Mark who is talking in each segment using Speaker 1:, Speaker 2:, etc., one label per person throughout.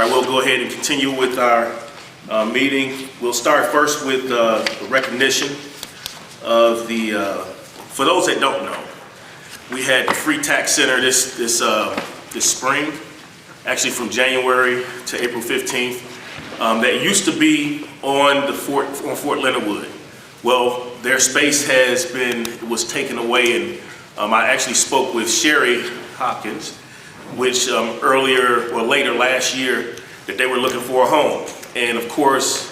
Speaker 1: right, we'll go ahead and continue with our meeting. We'll start first with the recognition of the, for those that don't know, we had the Free Tax Center this spring, actually from January to April 15th, that used to be on Fort Leonard Wood. Well, their space was taken away, and I actually spoke with Sherry Hopkins, which earlier or later last year, that they were looking for a home. And of course,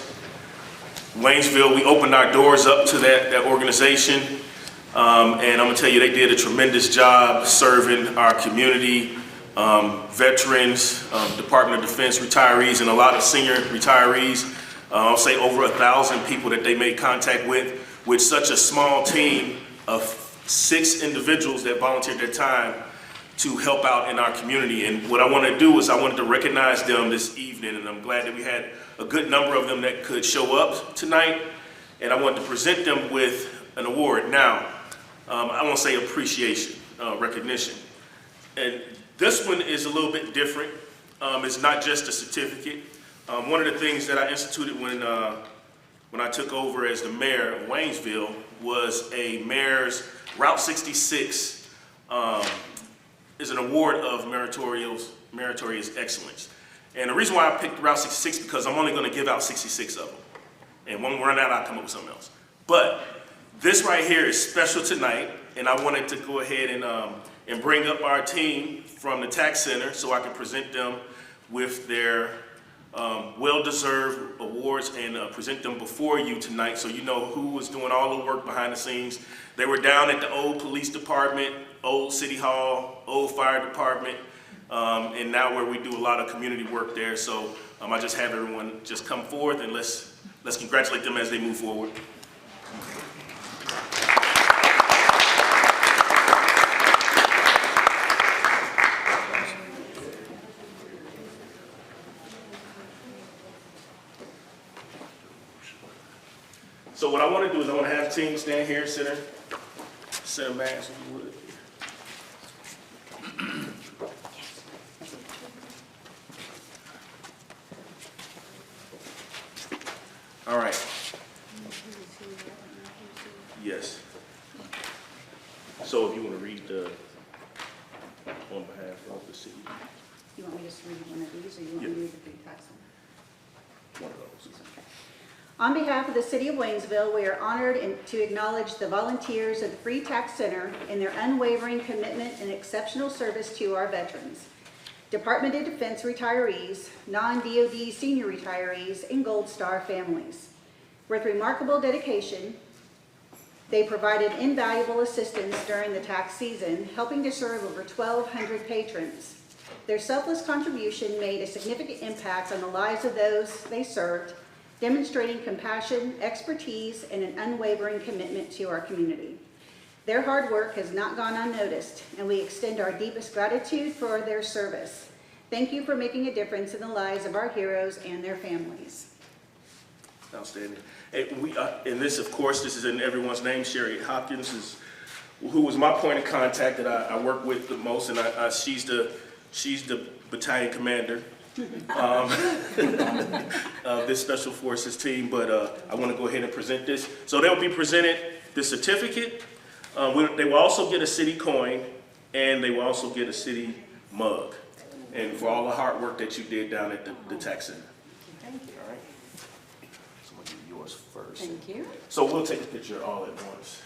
Speaker 1: Waynesville, we opened our doors up to that organization. And I'm gonna tell you, they did a tremendous job serving our community, veterans, Department of Defense retirees, and a lot of senior retirees. I'll say over 1,000 people that they made contact with such a small team of 6 individuals that volunteered their time to help out in our community. And what I want to do is I wanted to recognize them this evening, and I'm glad that we had a good number of them that could show up tonight, and I wanted to present them with an award. Now, I want to say appreciation, recognition. And this one is a little bit different. It's not just a certificate. One of the things that I instituted when I took over as the mayor of Waynesville was a mayor's Route 66 is an award of meritorious excellence. And the reason why I picked Route 66 because I'm only going to give out 66 of them. And when we run out, I'll come up with something else. But this right here is special tonight, and I wanted to go ahead and bring up our team from the Tax Center so I can present them with their well-deserved awards and present them before you tonight so you know who was doing all the work behind the scenes. They were down at the old police department, old city hall, old fire department, and now where we do a lot of community work there. So I just have everyone just come forth and let's congratulate them as they move forward. So what I want to do is I want to have the team stand here, center mass, if you would. All right. Yes. So if you want to read on behalf of the city.
Speaker 2: You want me to read one of these, or you want me to read the Free Tax Center?
Speaker 1: One of those.
Speaker 2: Okay. On behalf of the City of Waynesville, we are honored to acknowledge the volunteers of the Free Tax Center and their unwavering commitment and exceptional service to our veterans, Department of Defense retirees, non-DoD senior retirees, and Gold Star families. With remarkable dedication, they provided invaluable assistance during the tax season, helping to serve over 1,200 patrons. Their selfless contribution made a significant impact on the lives of those they served, demonstrating compassion, expertise, and an unwavering commitment to our community. Their hard work has not gone unnoticed, and we extend our deepest gratitude for their service. Thank you for making a difference in the lives of our heroes and their families.
Speaker 1: Outstanding. And this, of course, this is in everyone's name. Sherry Hopkins who was my point of contact that I work with the most, and she's the battalion commander. This Special Forces team, but I want to go ahead and present this. So they'll be presented the certificate. They will also get a city coin, and they will also get a city mug, and for all the hard work that you did down at the tax center.
Speaker 2: Thank you.
Speaker 1: All right. So I'm going to do yours first.
Speaker 2: Thank you.
Speaker 1: So we'll take a picture all at once.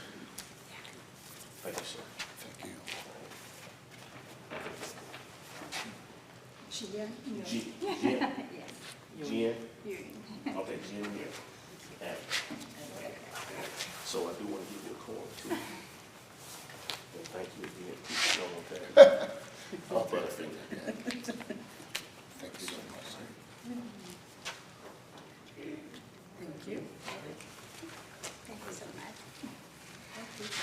Speaker 1: Thank you, sir.
Speaker 2: Gia?
Speaker 1: G.
Speaker 2: Yes.
Speaker 1: Okay, G. So I do want to give you a coin too. And thank you again. Keep going with that. I'll Butterfinger.
Speaker 3: Thank you so much, sir.
Speaker 2: Thank you. Thank you so much. Thank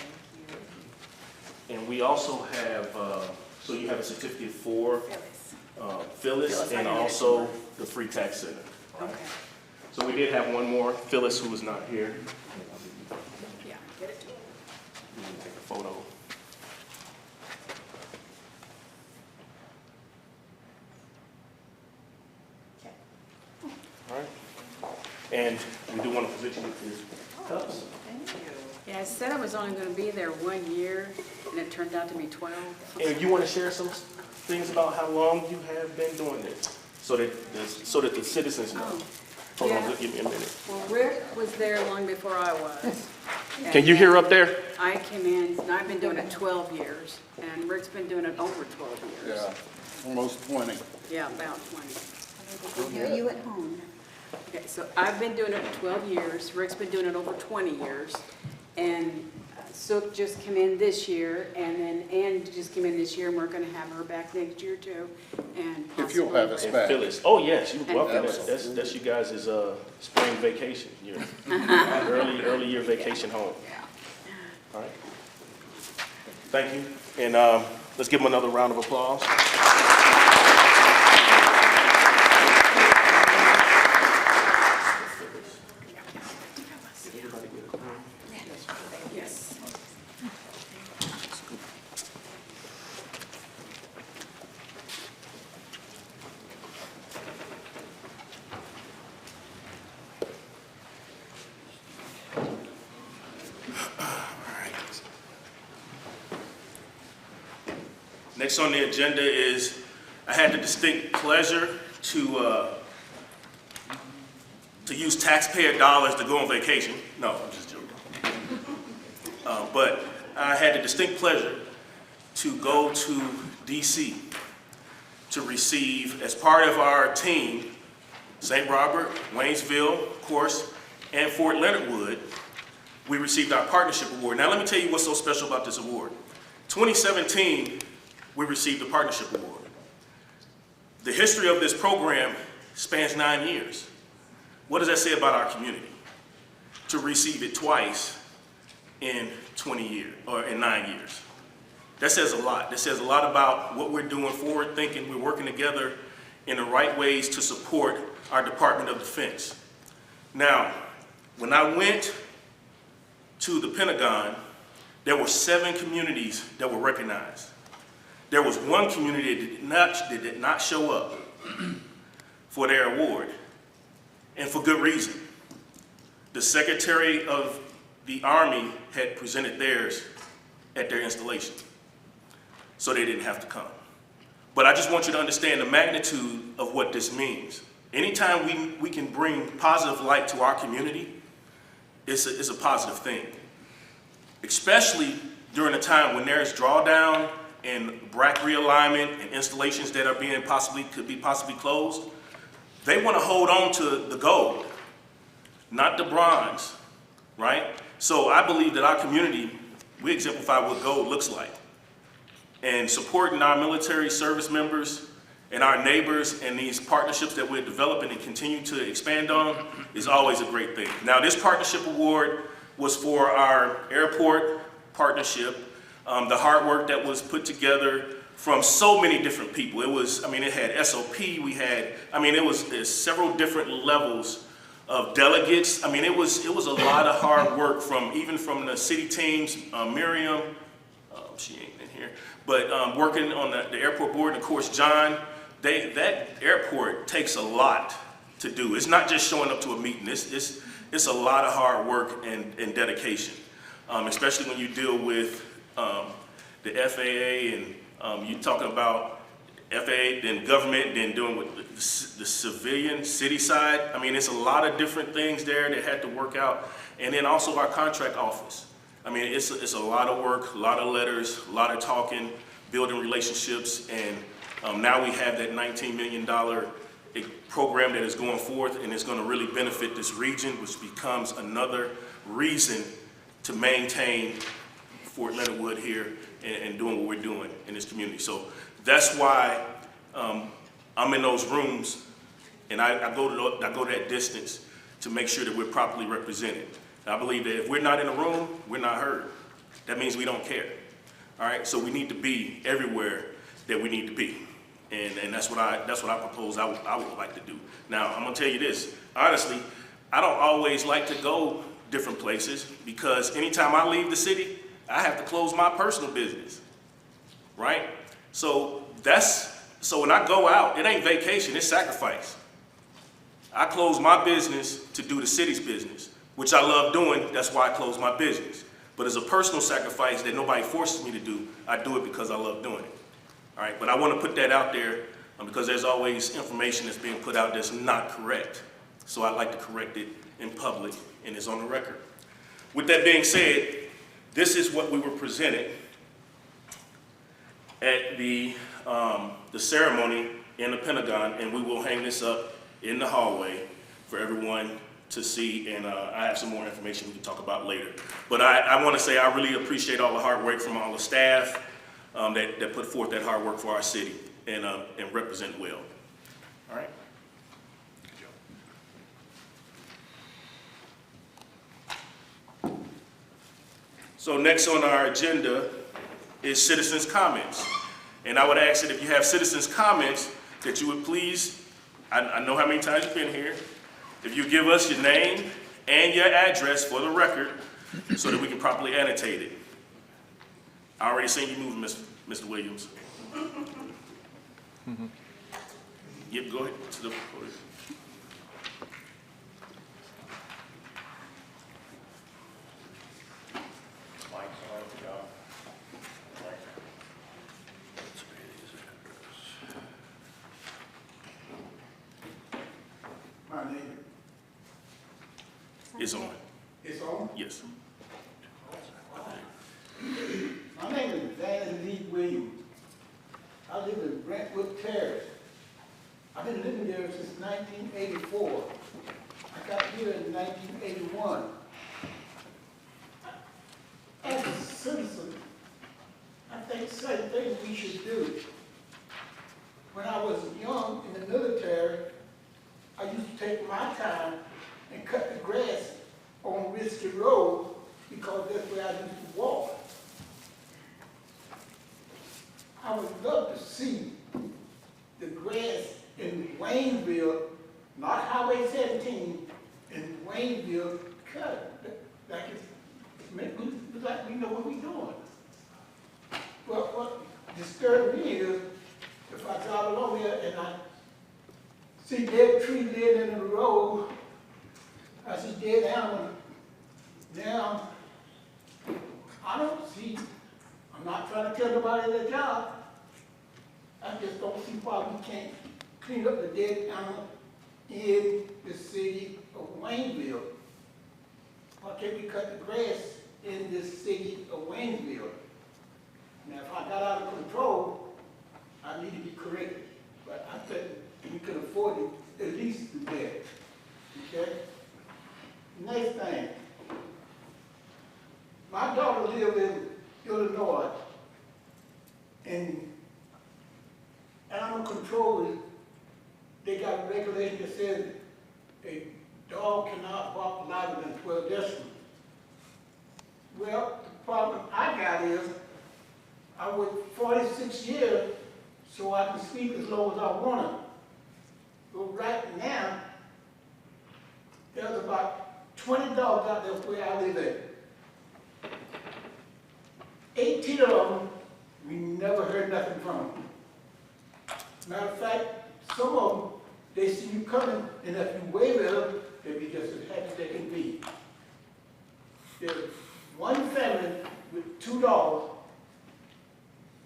Speaker 2: you.
Speaker 1: And we also have, so you have a certificate for Phyllis and also the Free Tax Center.
Speaker 2: Okay.
Speaker 1: So we did have one more, Phyllis, who was not here.
Speaker 2: Yeah, get it.
Speaker 1: Take a photo. And we do want to present you with these cups.
Speaker 4: Yeah, I said I was only going to be there 1 year, and it turned out to be 12.
Speaker 1: And you want to share some things about how long you have been doing this, so that the citizens know. Hold on,
Speaker 4: Yeah.
Speaker 1: give me a minute.
Speaker 4: Well, Rick was there long before I was.
Speaker 1: Can you hear up there?
Speaker 4: I came in, and I've been doing it 12 years, and Rick's been doing it over 12 years.
Speaker 3: Yeah, almost 20.
Speaker 4: Yeah, about 20.
Speaker 2: Hear you at home.
Speaker 4: Okay, so I've been doing it 12 years, Rick's been doing it over 20 years, and Sook just came in this year, and then Ann just came in this year, and we're gonna have her back next year too, and
Speaker 3: If you'll have us
Speaker 4: possibly-
Speaker 3: back.
Speaker 1: Phyllis. Oh, yes, you're welcome.
Speaker 3: Absolutely.
Speaker 1: That's you guys' spring vacation, your early year vacation home. All right. Thank you. And let's give them another round of applause.
Speaker 4: Yes.
Speaker 1: Next on the agenda is, I had the distinct pleasure to use taxpayer dollars to go on vacation. No, I'm just joking. But I had the distinct pleasure to go to DC to receive, as part of our team, St. Robert, Waynesville, of course, and Fort Leonard Wood, we received our partnership award. Now let me tell you what's so special about this award. 2017, we received the partnership award. The history of this program spans 9 years. What does that say about our community? To receive it twice in 20 years, or in 9 years. That says a lot. That says a lot about what we're doing, forward thinking. We're working together in the right ways to support our Department of Defense. Now, when I went to the Pentagon, there were 7 communities that were recognized. There was one community that did not show up for their award, and for good reason. The Secretary of the Army had presented theirs at their installation, so they didn't have to come. But I just want you to understand the magnitude of what this means. Anytime we can bring positive light to our community, it's a positive thing. Especially during a time when there's drawdown and BRAC realignment and installations that are could be possibly closed. They want to hold on to the gold, not the bronze, right? So I believe that our community, we exemplify what gold looks like. And supporting our military service members and our neighbors and these partnerships that we're developing and continue to expand on is always a great thing. Now, this partnership award was for our airport partnership, the hard work that was put together from so many different people. It had SOP, there's several different levels of delegates. It was a lot of hard work even from the city teams, Miriam, she ain't in here, but working on the airport board, and of course, John, that airport takes a lot to do. It's not just showing up to a meeting. It's a lot of hard work and dedication, especially when you deal with the FAA and you're talking about FAA, then government, then doing with the civilian city side. It's a lot of different things there that had to work out. And then also our contract office. It's a lot of work, a lot of letters, a lot of talking, building relationships, and now we have that $19 million program that is going forth, and it's going to really benefit this region, which becomes another reason to maintain Fort Leonard Wood here and doing what we're doing in this community. So that's why I'm in those rooms, and I go to that distance to make sure that we're properly represented. And I believe that if we're not in a room, we're not heard. That means we don't care. All right, so we need to be everywhere that we need to be, and that's what I propose I would like to do. Now I'm gonna tell you this, honestly, I don't always like to go different places, because anytime I leave the city, I have to close my personal business, right? So when I go out, it ain't vacation, it's sacrifice. I closed my business to do the city's business, which I love doing. That's why I closed my business. But as a personal sacrifice that nobody forces me to do, I do it because I love doing it. All right, but I want to put that out there because there's always information that's being put out that's not correct. So I like to correct it in public and it's on the record. With that being said, this is what we were presented at the ceremony in the Pentagon, and we will hang this up in the hallway for everyone to see, and I have some more information we can talk about later. But I want to say I really appreciate all the hard work from all the staff that put forth that hard work for our city and represent well. All right? So next on our agenda is citizens' comments. And I would ask that if you have citizens' comments, that you would please, I know how many times you've been here, if you give us your name and your address for the record so that we can properly annotate it. I already seen you moving, Mr. Williams. Yep, go ahead to the podium.
Speaker 3: My name
Speaker 1: It's on.
Speaker 3: is on.
Speaker 1: Yes.
Speaker 3: My name is Van Lee Williams. I live in Brentwood Terrace. I've been living there since 1984. I got here in 1981. As a citizen, I think certain things we should do. When I was young in the military, I used to take my time and cut the grass on Risky Road because that's where I used to walk. I would love to see the grass in Waynesville, not Highway 17, in Waynesville cut. Like like we know what we're doing. But what disturbs me is if I drive along here and I see dead trees dead in the road, I see dead animals. Now, I don't see, I'm not trying to tell nobody their job. I just don't see why we can't clean up the dead animal in the city of Waynesville. Why can't we cut the grass in the city of Waynesville? Now, if I got out of control, I need to be corrected. But I think we could afford it, at least do that. Okay? Next thing. My daughter lives in Illinois, and animal control, they got a regulation that says a dog cannot bark louder than 12 decibels. Well, the problem I got is I worked 46 years so I can sleep as long as I want to. But right now, there's about 20 dogs out there where I live at. 18 of them, we never heard nothing from them. Matter of fact, some of them, they see you coming, and if you wave at them, they'll be just as happy as they can be. There's one family with 2 dogs.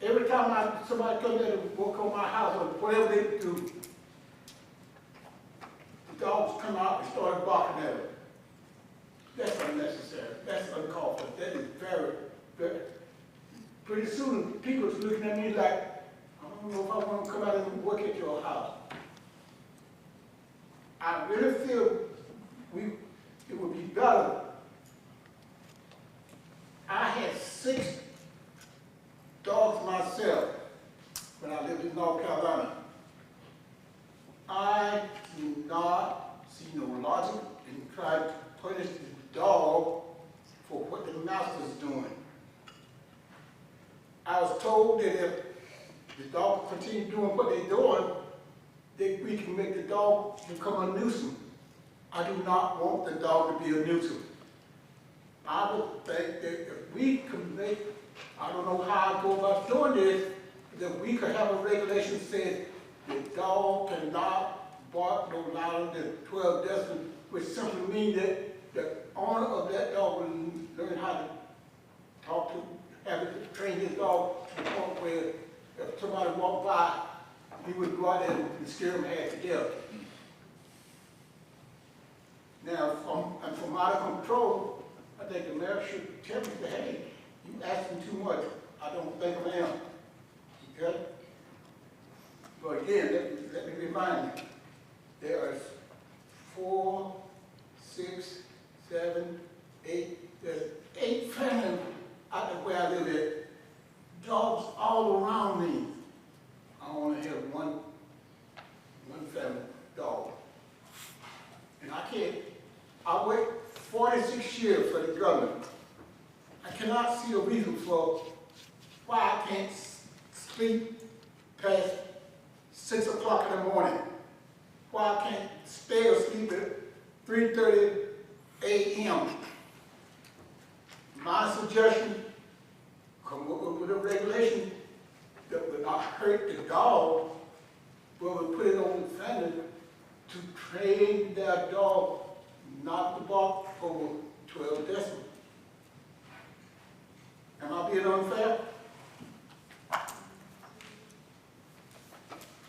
Speaker 3: Every time somebody comes in and walk on my house, or whatever they do, the dogs come out and start barking at them. That's unnecessary. That's uncalled for. That is very, very... Pretty soon, people's looking at me like, I don't know if I want to come out and work at your house. I really feel it would be better. I had 6 dogs myself when I lived in North Carolina. I do not see no logic in trying to punish the dog for what the master's doing. I was told that if the dog continue doing what they're doing, we can make the dog become a nuisance. I do not want the dog to be a nuisance. I would think that if we could make, I don't know how I go about doing this, that we could have a regulation that says the dog cannot bark no louder than 12 decibels, which simply means that the owner of that dog will learn how to talk to, have it train his dog to the point where if somebody walked by, he would go out there and scare him half to death. Now, from out of control, I think the mayor should tell me, hey, you asking too much. I don't think I am. Okay? But again, let me remind you, there are 4, 6, 7, 8, there's 8 families out there where I live at, dogs all around me. I only have one family dog. And I worked 46 years for the government. I cannot see a reason for why I can't sleep past 6 o'clock in the morning. Why I can't stay asleep at 3:30 a.m. My suggestion, come up with a regulation that would not hurt the dog, but would put it on the family to train their dog not to bark over 12 decibels. Am I being unfair?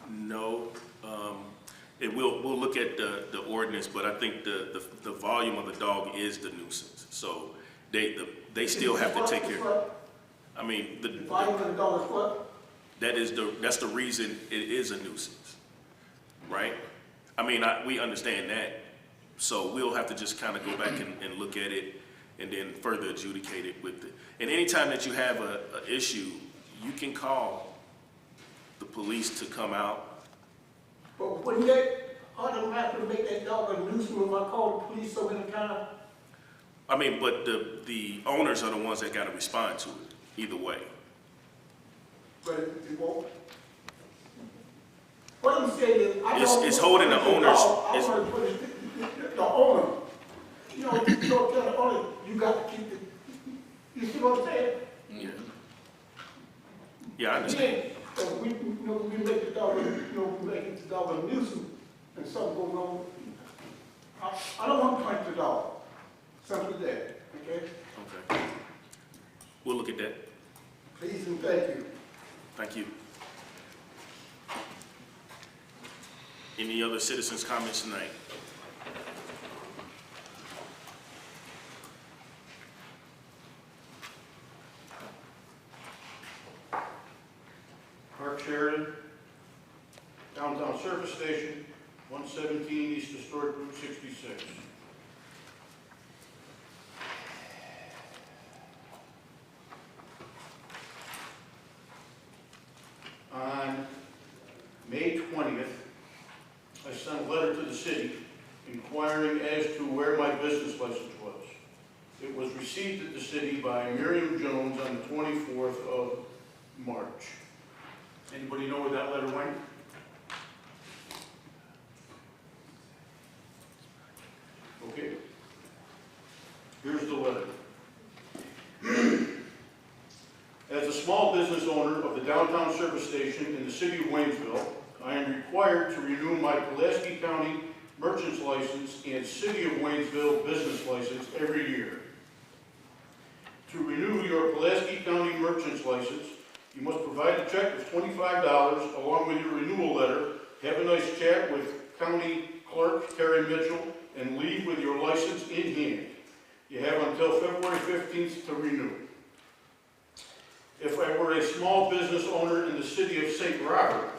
Speaker 1: No, we'll look at the ordinance, but I think the volume of the dog is the nuisance. So they still have to take care. I mean,
Speaker 3: The volume of the dog is what?
Speaker 1: that's the reason it is a nuisance, right? I mean, we understand that. So we'll have to just kind of go back and look at it and then further adjudicate it with it. And anytime that you have an issue, you can call the police to come out.
Speaker 3: But wouldn't that automatically make that dog a nuisance if I call the police so many times?
Speaker 1: I mean, but the owners are the ones that got to respond to it, either way.
Speaker 3: But it won't. What I'm saying is, I don't.
Speaker 1: It's holding the owners.
Speaker 3: I want to put the owner. You know, you don't tell the owner, you got to keep it. You see what I'm saying?
Speaker 1: Yeah. Yeah, I understand.
Speaker 3: Yeah, we make the dog, we make the dog a nuisance, and something goes on. I don't want to punch the dog. Something that, okay?
Speaker 1: Okay. We'll look at that.
Speaker 3: Please and thank you.
Speaker 1: Thank you. Any other citizens' comments tonight?
Speaker 5: Mark Sheridan, downtown service station, 117 East Historic Route 66. On May 20th, I sent a letter to the city inquiring as to where my business license was. It was received at the city by Miriam Jones on the 24th of March. Anybody know where that letter went? Okay. Here's the letter. As a small business owner of the downtown service station in the city of Waynesville, I am required to renew my Pulaski County merchant's license and City of Waynesville business license every year. To renew your Pulaski County merchant's license, you must provide a check of $25 along with your renewal letter, have a nice chat with County Clerk Terry Mitchell, and leave with your license in hand. You have until February 15th to renew. If I were a small business owner in the city of St. Robert,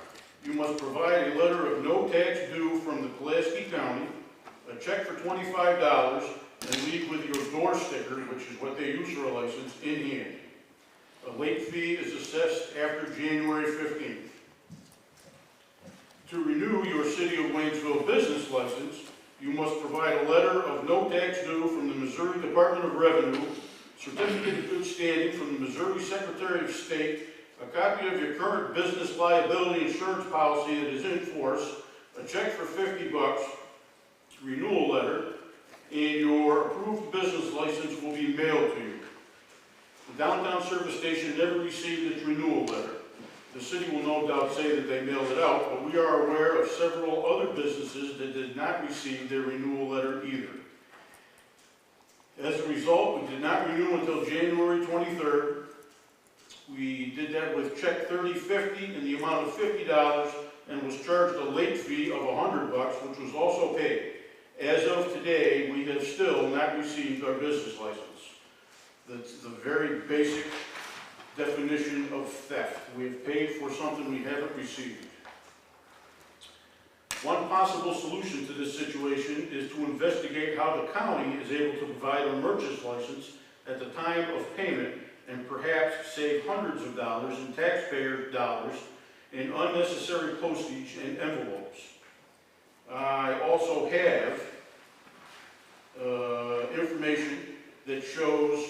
Speaker 5: you must provide a letter of no tax due from the Pulaski County, a check for $25, and leave with your door sticker, which is what they use for a license, in hand. A late fee is assessed after January 15th. To renew your City of Waynesville business license, you must provide a letter of no tax due from the Missouri Department of Revenue, certificate of good standing from the Missouri Secretary of State, a copy of your current business liability insurance policy that is in force, a check for $50, renewal letter, and your approved business license will be mailed to you. The downtown service station never received its renewal letter. The city will no doubt say that they mailed it out, but we are aware of several other businesses that did not receive their renewal letter either. As a result, we did not renew until January 23rd. We did that with check 3050 in the amount of $50 and was charged a late fee of $100, which was also paid. As of today, we have still not received our business license. That's the very basic definition of theft. We have paid for something we haven't received. One possible solution to this situation is to investigate how the county is able to provide a merchant's license at the time of payment and perhaps save hundreds of dollars in taxpayer dollars in unnecessary postage and envelopes. I also have information that shows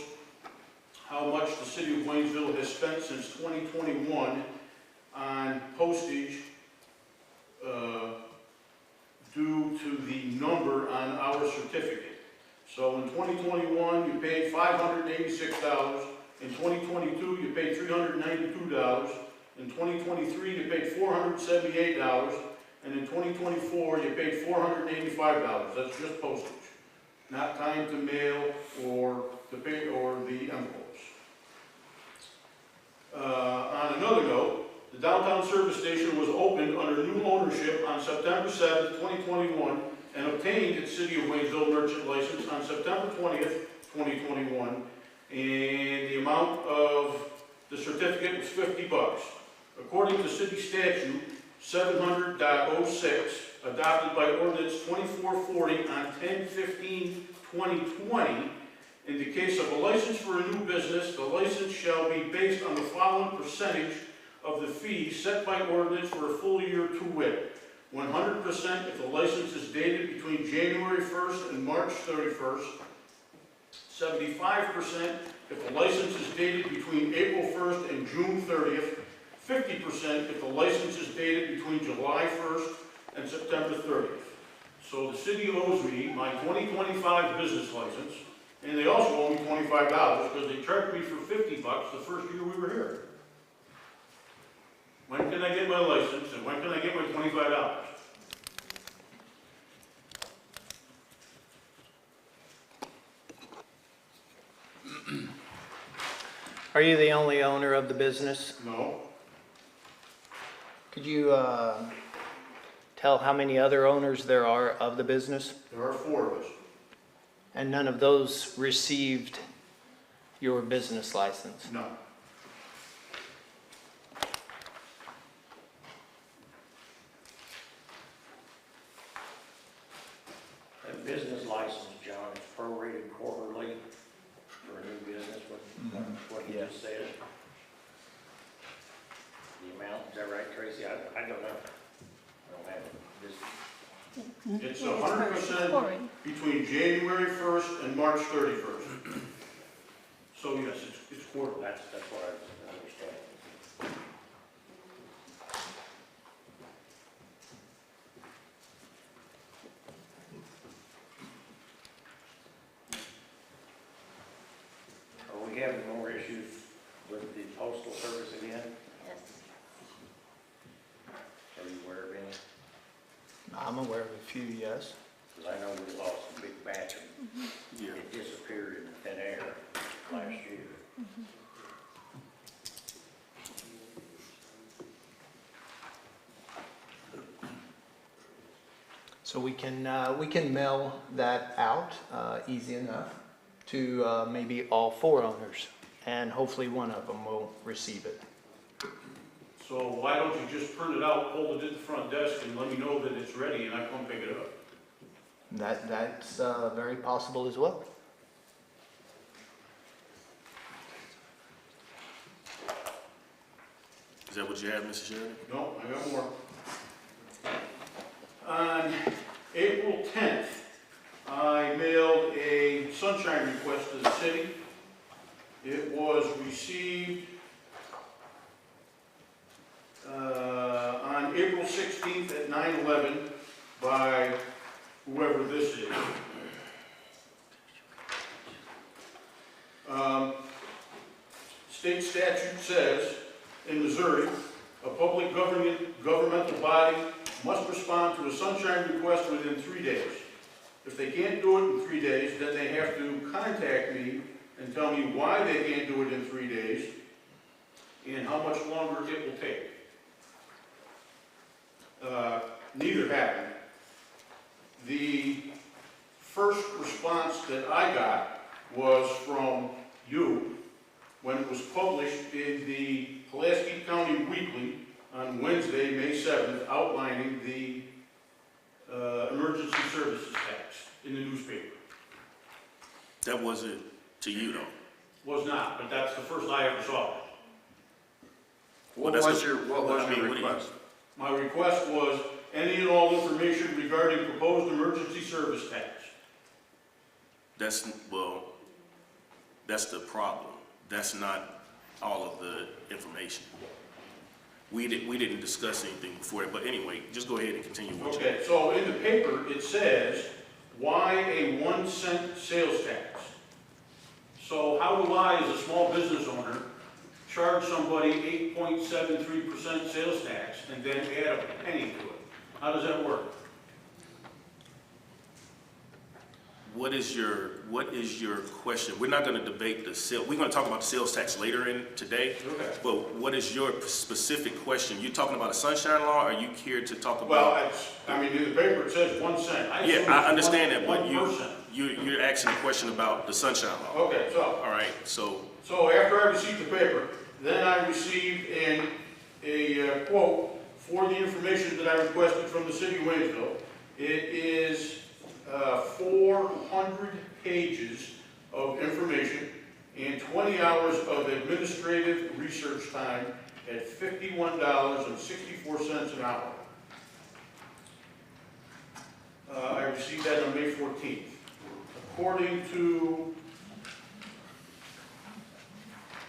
Speaker 5: how much the city of Waynesville has spent since 2021 on postage due to the number on our certificate. So in 2021, you paid $586. In 2022, you paid $392. In 2023, you paid $478. And in 2024, you paid $485. That's just postage, not time to mail or to pay or the envelopes. On another note, the downtown service station was opened under new ownership on September 7th, 2021, and obtained its City of Waynesville merchant license on September 20th, 2021, and the amount of the certificate was $50. According to city statute 700.06, adopted by ordinance 2440 on 10/15/2020, in the case of a license for a new business, the license shall be based on the following percentage of the fee set by ordinance for a full year to wit: 100% if the license is dated between January 1st and March 31st, 75% if the license is dated between April 1st and June 30th, 50% if the license is dated between July 1st and September 30th. So the city owes me my 2025 business license, and they also owe me $25 because they charged me for $50 the first year we were here. When can I get my license and when can I get my $25?
Speaker 6: Are you the only owner of the business?
Speaker 5: No.
Speaker 6: Could you tell how many other owners there are of the business?
Speaker 5: There are 4 of us.
Speaker 6: And none of those received your business license?
Speaker 5: No.
Speaker 7: That business license, John, is prorated quarterly for a new business, what you just said. The amount, is that right, Tracy? I don't know. I don't have it.
Speaker 5: It's 100% between January 1st and March 31st. So yes, it's quarterly.
Speaker 7: That's what I understand. Are we having more issues with the postal service again? Are you aware of any?
Speaker 6: I'm aware of a few, yes.
Speaker 7: Because I know we lost a big batch of,
Speaker 1: Yeah.
Speaker 7: it disappeared in thin air last year.
Speaker 6: So we can mail that out easy enough to maybe all 4 owners, and hopefully one of them will receive it.
Speaker 5: So why don't you just print it out, hold it at the front desk, and let me know that it's ready, and I come pick it up?
Speaker 6: That's very possible as well.
Speaker 1: Is that what you have, Mr. Sheridan?
Speaker 5: No, I got more. On April 10th, I mailed a sunshine request to the city. It was received on April 16th at 9/11 by whoever this is. State statute says in Missouri A public governmental body must respond to a sunshine request within 3 days. If they can't do it in 3 days, then they have to contact me and tell me why they can't do it in 3 days and how much longer it will take. Neither happened. The first response that I got was from you when it was published in the Pulaski County Weekly on Wednesday, May 7th, outlining the emergency services tax in the newspaper.
Speaker 1: That wasn't to you, though.
Speaker 5: Was not, but that's the first I ever saw it.
Speaker 1: Well,
Speaker 8: What
Speaker 1: that's
Speaker 8: was
Speaker 1: the-
Speaker 8: your, what was
Speaker 1: I mean,
Speaker 8: your
Speaker 1: what do you-
Speaker 8: request?
Speaker 5: My request was any and all information regarding proposed emergency service tax.
Speaker 1: That's, well, that's the problem. That's not all of the information. We didn't discuss anything before it, but anyway, just go ahead and continue with your.
Speaker 5: Okay, so in the paper, it says, why a 1 cent sales tax? So how do I, as a small business owner, charge somebody 8.73% sales tax and then add a penny to it? How does that work?
Speaker 1: What is your question? We're not gonna debate the sale, we're gonna talk about the sales tax later in today.
Speaker 5: Okay.
Speaker 1: But what is your specific question? You talking about a sunshine law, or are you here to talk
Speaker 5: Well,
Speaker 1: about?
Speaker 5: I mean, in the paper, it says 1 cent.
Speaker 1: Yeah,
Speaker 5: assume
Speaker 1: I
Speaker 5: it's
Speaker 1: understand that, but
Speaker 5: 1%.
Speaker 1: you're asking a question about the sunshine law.
Speaker 5: Okay, so.
Speaker 1: All right, so,
Speaker 5: So after I received the paper, then I received a quote for the information that I requested from the city of Waynesville. It is 400 pages of information and 20 hours of administrative research time at $51.64 an hour. I received that on May 14th. According to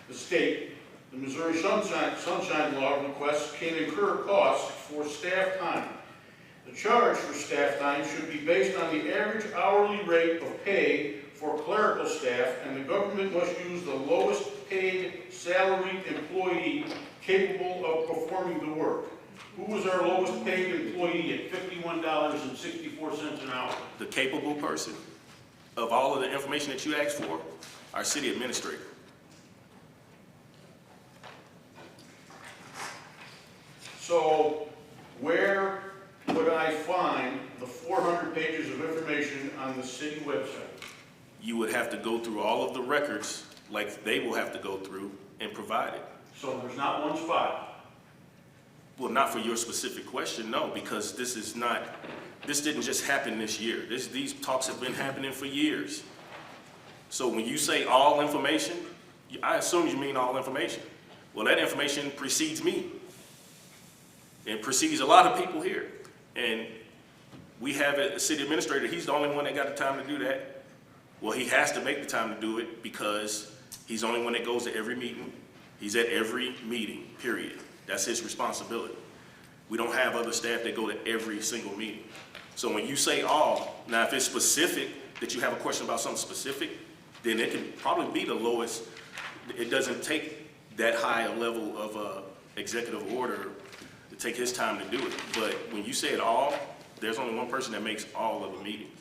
Speaker 5: the state, the Missouri Sunshine Law requests can incur costs for staff time. The charge for staff time should be based on the average hourly rate of pay for clerical staff, and the government must use the lowest paid salaried employee capable of performing the work. Who was our lowest paid employee at $51.64 an hour?
Speaker 1: the capable person of all of the information that you asked for, our city administrator.
Speaker 5: So where would I find the 400 pages of information on the city website?
Speaker 1: You would have to go through all of the records like they will have to go through and provide it.
Speaker 5: So there's not one spot.
Speaker 1: Well, not for your specific question, no, because this didn't just happen this year. These talks have been happening for years. So when you say all information, I assume you mean all information. Well, that information precedes me. It precedes a lot of people here. And we have a city administrator, he's the only one that got the time to do that. Well, he has to make the time to do it because he's the only one that goes to every meeting. He's at every meeting, period. That's his responsibility. We don't have other staff that go to every single meeting. So when you say all, now if it's specific, that you have a question about something specific, then it can probably be the lowest. It doesn't take that high a level of executive order to take his time to do it. But when you say it all, there's only one person that makes all of the meetings.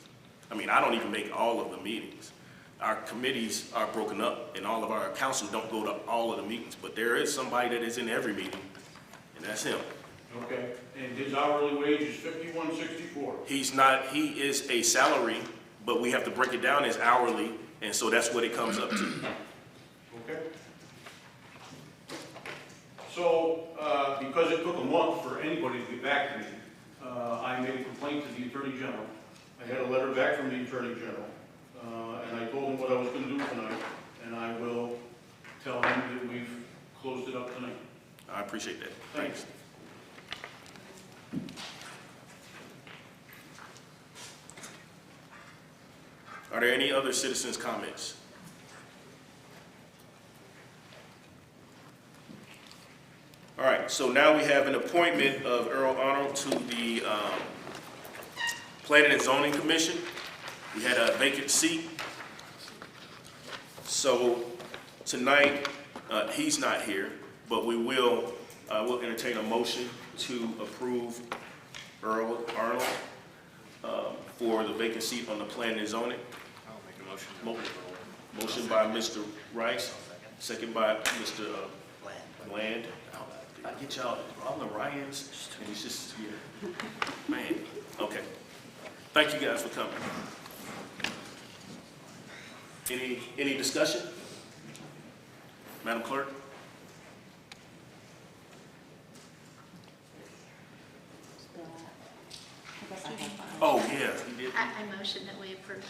Speaker 1: I mean, I don't even make all of the meetings. Our committees are broken up and all of our councils don't go to all of the meetings, but there is somebody that is in every meeting, and that's him.
Speaker 5: Okay, and his hourly wage is $51.64.
Speaker 1: He's not, he is a salary, but we have to break it down as hourly, and so that's what it comes up to.
Speaker 5: Okay. So, because it took a month for anybody to get back to me, I made a complaint to the Attorney General. I had a letter back from the Attorney General, and I told him what I was going to do tonight, and I will tell him that we've closed it up tonight.
Speaker 1: I appreciate that. Thanks. Are there any other citizens' comments? All right, so now we have an appointment of Earl Arnold to the Planning and Zoning Commission. We had a vacant seat. So tonight, he's not here, but we will We'll entertain a motion to approve Earl Arnold for the vacant seat on the planning and zoning.
Speaker 8: I'll make a motion.
Speaker 1: Motion by Mr. Rice, second by Mr. Bland. I get y'all, all the Ryans, and he's just here. Man, okay. Thank you guys for coming. Any discussion? Madam Clerk? Oh, yeah, he did.
Speaker 9: I motion that we approve.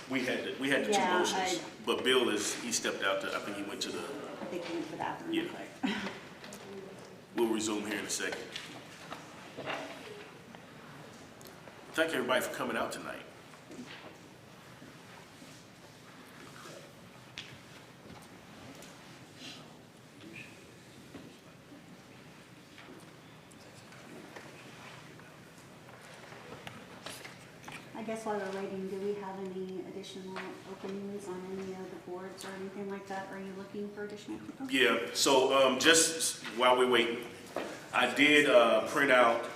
Speaker 1: We had the two
Speaker 2: Yeah,
Speaker 1: motions, but Bill he stepped out, I think he went to the,
Speaker 2: I think you went to the bathroom
Speaker 1: Yeah.
Speaker 2: real quick.
Speaker 1: we'll resume here in a second. Thank everybody for coming out tonight.
Speaker 2: I guess while we're waiting, do we have any additional openings on any of the boards or anything like that? Are you looking for additional people?
Speaker 1: Yeah, so just while we're waiting, I did print out,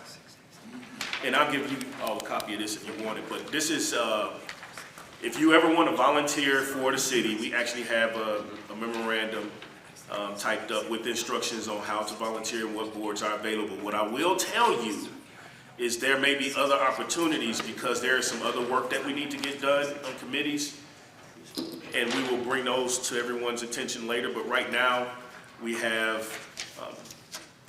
Speaker 1: and I'll give you all a copy of this if you want it, but this is, if you ever want to volunteer for the city, we actually have a memorandum typed up with instructions on how to volunteer and what boards are available. What I will tell you is there may be other opportunities because there is some other work that we need to get done on committees, and we will bring those to everyone's attention later. But right now, we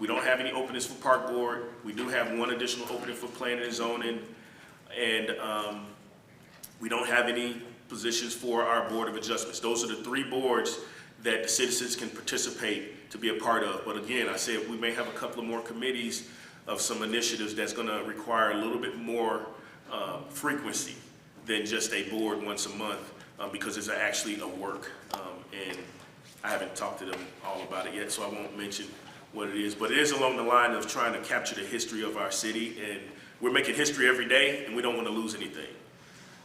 Speaker 1: don't have any openings for Park Board. We do have one additional opening for Planning and Zoning, and we don't have any positions for our Board of Adjustments. Those are the three boards that the citizens can participate to be a part of. But again, I said we may have a couple of more committees of some initiatives that's going to require a little bit more frequency than just a board once a month because it's actually a work. And I haven't talked to them all about it yet, so I won't mention what it is. But it is along the line of trying to capture the history of our city. And we're making history every day, and we don't want to lose anything.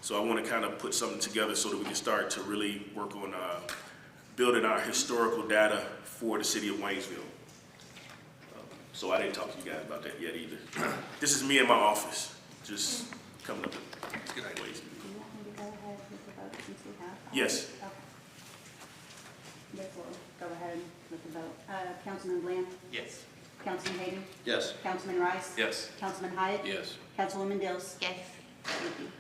Speaker 1: So I want to kind of put something together so that we can start to really work on building our historical data for the city of Waynesville. So I didn't talk to you guys about that yet either. This is me in my office, just coming up with
Speaker 8: Good idea.
Speaker 1: ways.
Speaker 2: Do you want me to go ahead with the vote since we have?
Speaker 1: Yes.
Speaker 2: Okay. Yes, we'll go ahead with the vote. Councilman Bland?
Speaker 8: Yes.
Speaker 2: Councilman Hayden?
Speaker 8: Yes.
Speaker 2: Councilman Rice?
Speaker 8: Yes.
Speaker 2: Councilman Hyatt?
Speaker 8: Yes.
Speaker 2: Councilwoman Dills?
Speaker 9: Yes.
Speaker 2: Thank you.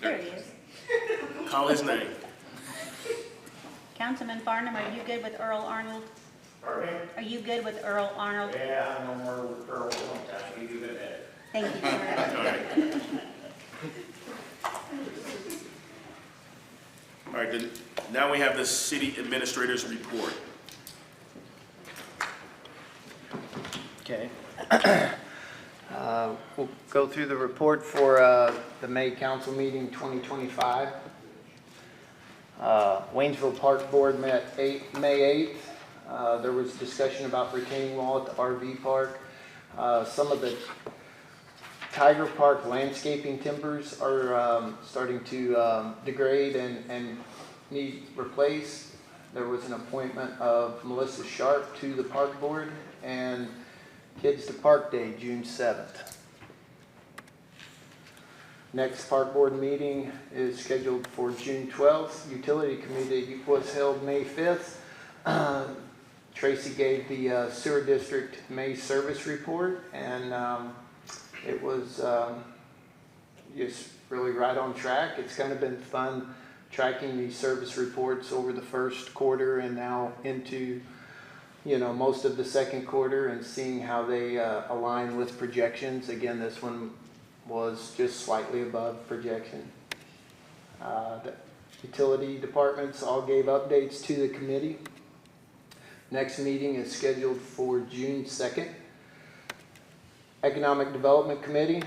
Speaker 2: There he is.
Speaker 1: Call his name.
Speaker 2: Councilman Farnham, are you good with Earl Arnold?
Speaker 7: Pardon me?
Speaker 2: Are you good with Earl Arnold?
Speaker 7: Yeah, I know more with Earl one time, you do that.
Speaker 2: Thank you, sir.
Speaker 1: All right. All right, then, now we have the city administrator's report.
Speaker 6: Okay. We'll go through the report for the May council meeting 2025. Waynesville Park Board met May 8th. There was discussion about retaining wall at the RV park. Some of the Tiger Park landscaping timbers are starting to degrade and need replaced. There was an appointment of Melissa Sharp to the park board, and Kids to Park Day, June 7th. Next park board meeting is scheduled for June 12th. Utility committee was held May 5th. Tracy gave the sewer district May service report, and it was just really right on track. It's kind of been fun tracking these service reports over the first quarter and now into most of the second quarter and seeing how they align with projections. Again, this one was just slightly above projection. The utility departments all gave updates to the committee. Next meeting is scheduled for June 2nd. Economic Development Committee,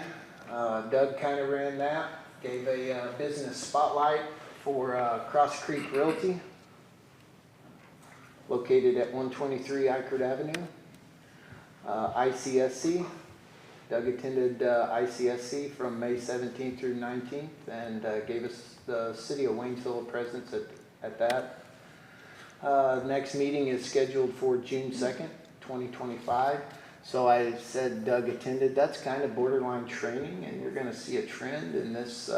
Speaker 6: Doug kind of ran that, gave a business spotlight for Cross Creek Realty, located at 123 Eichert Avenue. ICSC, Doug attended ICSC from May 17th through 19th and gave us the city of Waynesville a presence at that. Next meeting is scheduled for June 2nd, 2025. So I said Doug attended. That's kind of borderline training, and you're going to see a trend in this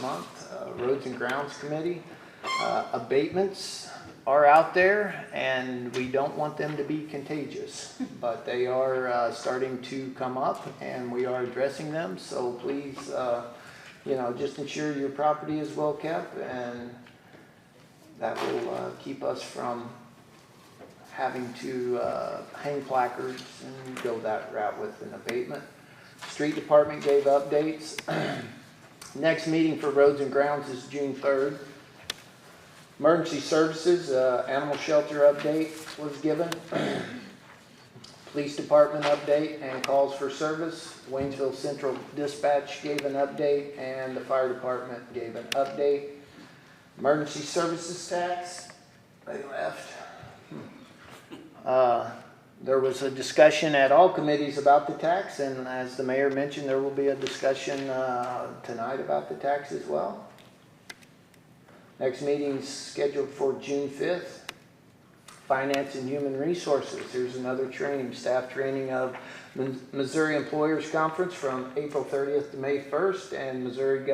Speaker 6: month. Roads and Grounds Committee abatements are out there, and we don't want them to be contagious, but they are starting to come up, and we are addressing them. So please, just ensure your property is well kept, and that will keep us from having to hang placards and go that route with an abatement. Street Department gave updates. Next meeting for Roads and Grounds is June 3rd. Emergency Services, Animal Shelter update was given. Police Department update and calls for service. Waynesville Central Dispatch gave an update, and the Fire Department gave an update. Emergency Services tax, they left. There was a discussion at all committees about the tax, and as the mayor mentioned, there will be a discussion tonight about the tax as well. Next meeting's scheduled for June 5th. Finance and Human Resources. Here's another training, staff training of Missouri Employers Conference from April 30th to May 1st, and Missouri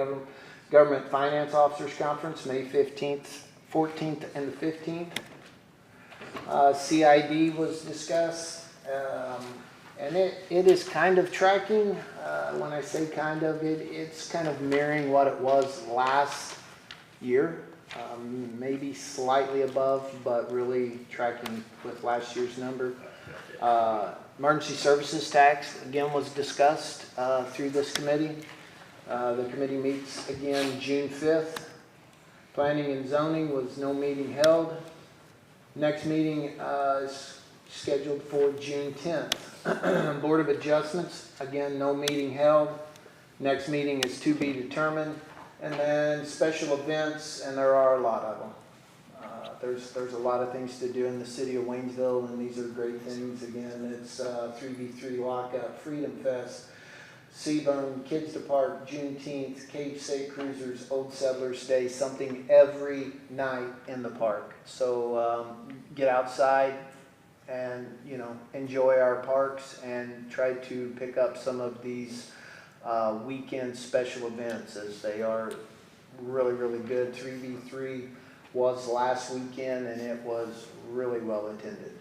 Speaker 6: Government Finance Officers Conference, May 15th, 14th, and the 15th. CID was discussed, and it is kind of tracking. When I say kind of, it's kind of mirroring what it was last year. Maybe slightly above, but really tracking with last year's number. Emergency Services tax, again, was discussed through this committee. The committee meets again June 5th. Planning and Zoning was no meeting held. Next meeting is scheduled for June 10th. Board of Adjustments, again, no meeting held. Next meeting is to be determined. And then special events, and there are a lot of them. There's a lot of things to do in the city of Waynesville, and these are great things. Again, it's 3v3 Lockout, Freedom Fest, Seaburn, Kids to Park, Juneteenth, Cage State Cruisers, Old Settlers Day, something every night in the park. So get outside and enjoy our parks, and try to pick up some of these weekend special events, as they are really, really good. 3v3 was last weekend, and it was really well attended.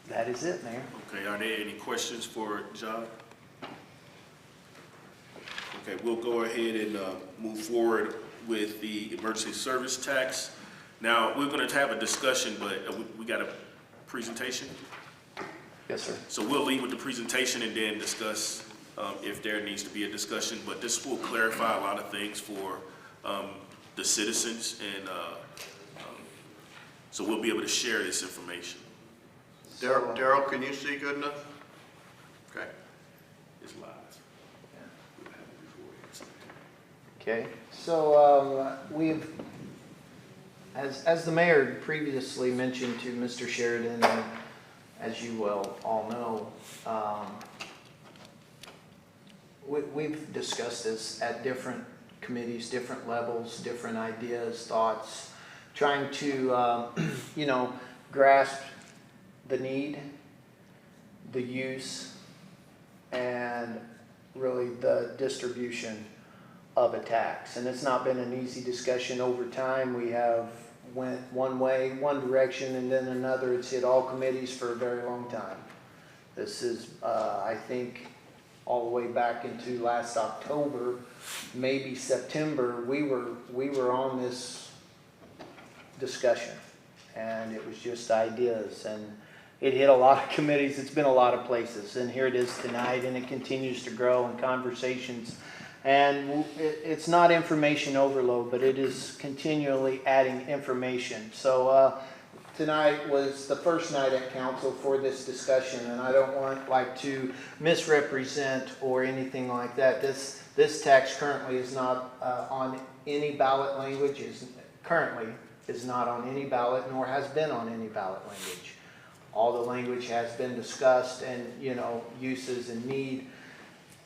Speaker 6: That is it, Mayor.
Speaker 1: Okay, are there any questions for John? Okay, we'll go ahead and move forward with the emergency service tax. Now, we're going to have a discussion, but we got a presentation.
Speaker 6: Yes, sir.
Speaker 1: So we'll leave with the presentation and then discuss if there needs to be a discussion. But this will clarify a lot of things for the citizens, and so we'll be able to share this information.
Speaker 8: Daryl, can you see good enough? Okay.
Speaker 1: It's live.
Speaker 6: Okay, so we've, as the mayor previously mentioned to Mr. Sheridan, and as you well all know, we've discussed this at different committees, different levels, different ideas, thoughts, trying to, grasp the need, the use, and really the distribution of a tax. And it's not been an easy discussion over time. We have went one way, one direction, and then another. It's hit all committees for a very long time. This is, I think, all the way back into last October, maybe September, we were on this discussion, and it was just ideas, and it hit a lot of committees. It's been a lot of places, and here it is tonight, and it continues to grow in conversations. And it's not information overload, but it is continually adding information. So tonight was the first night at council for this discussion, and I don't want to misrepresent or anything like that. This tax currently is not on any ballot language. Currently is not on any ballot, nor has been on any ballot language. All the language has been discussed, and uses and need.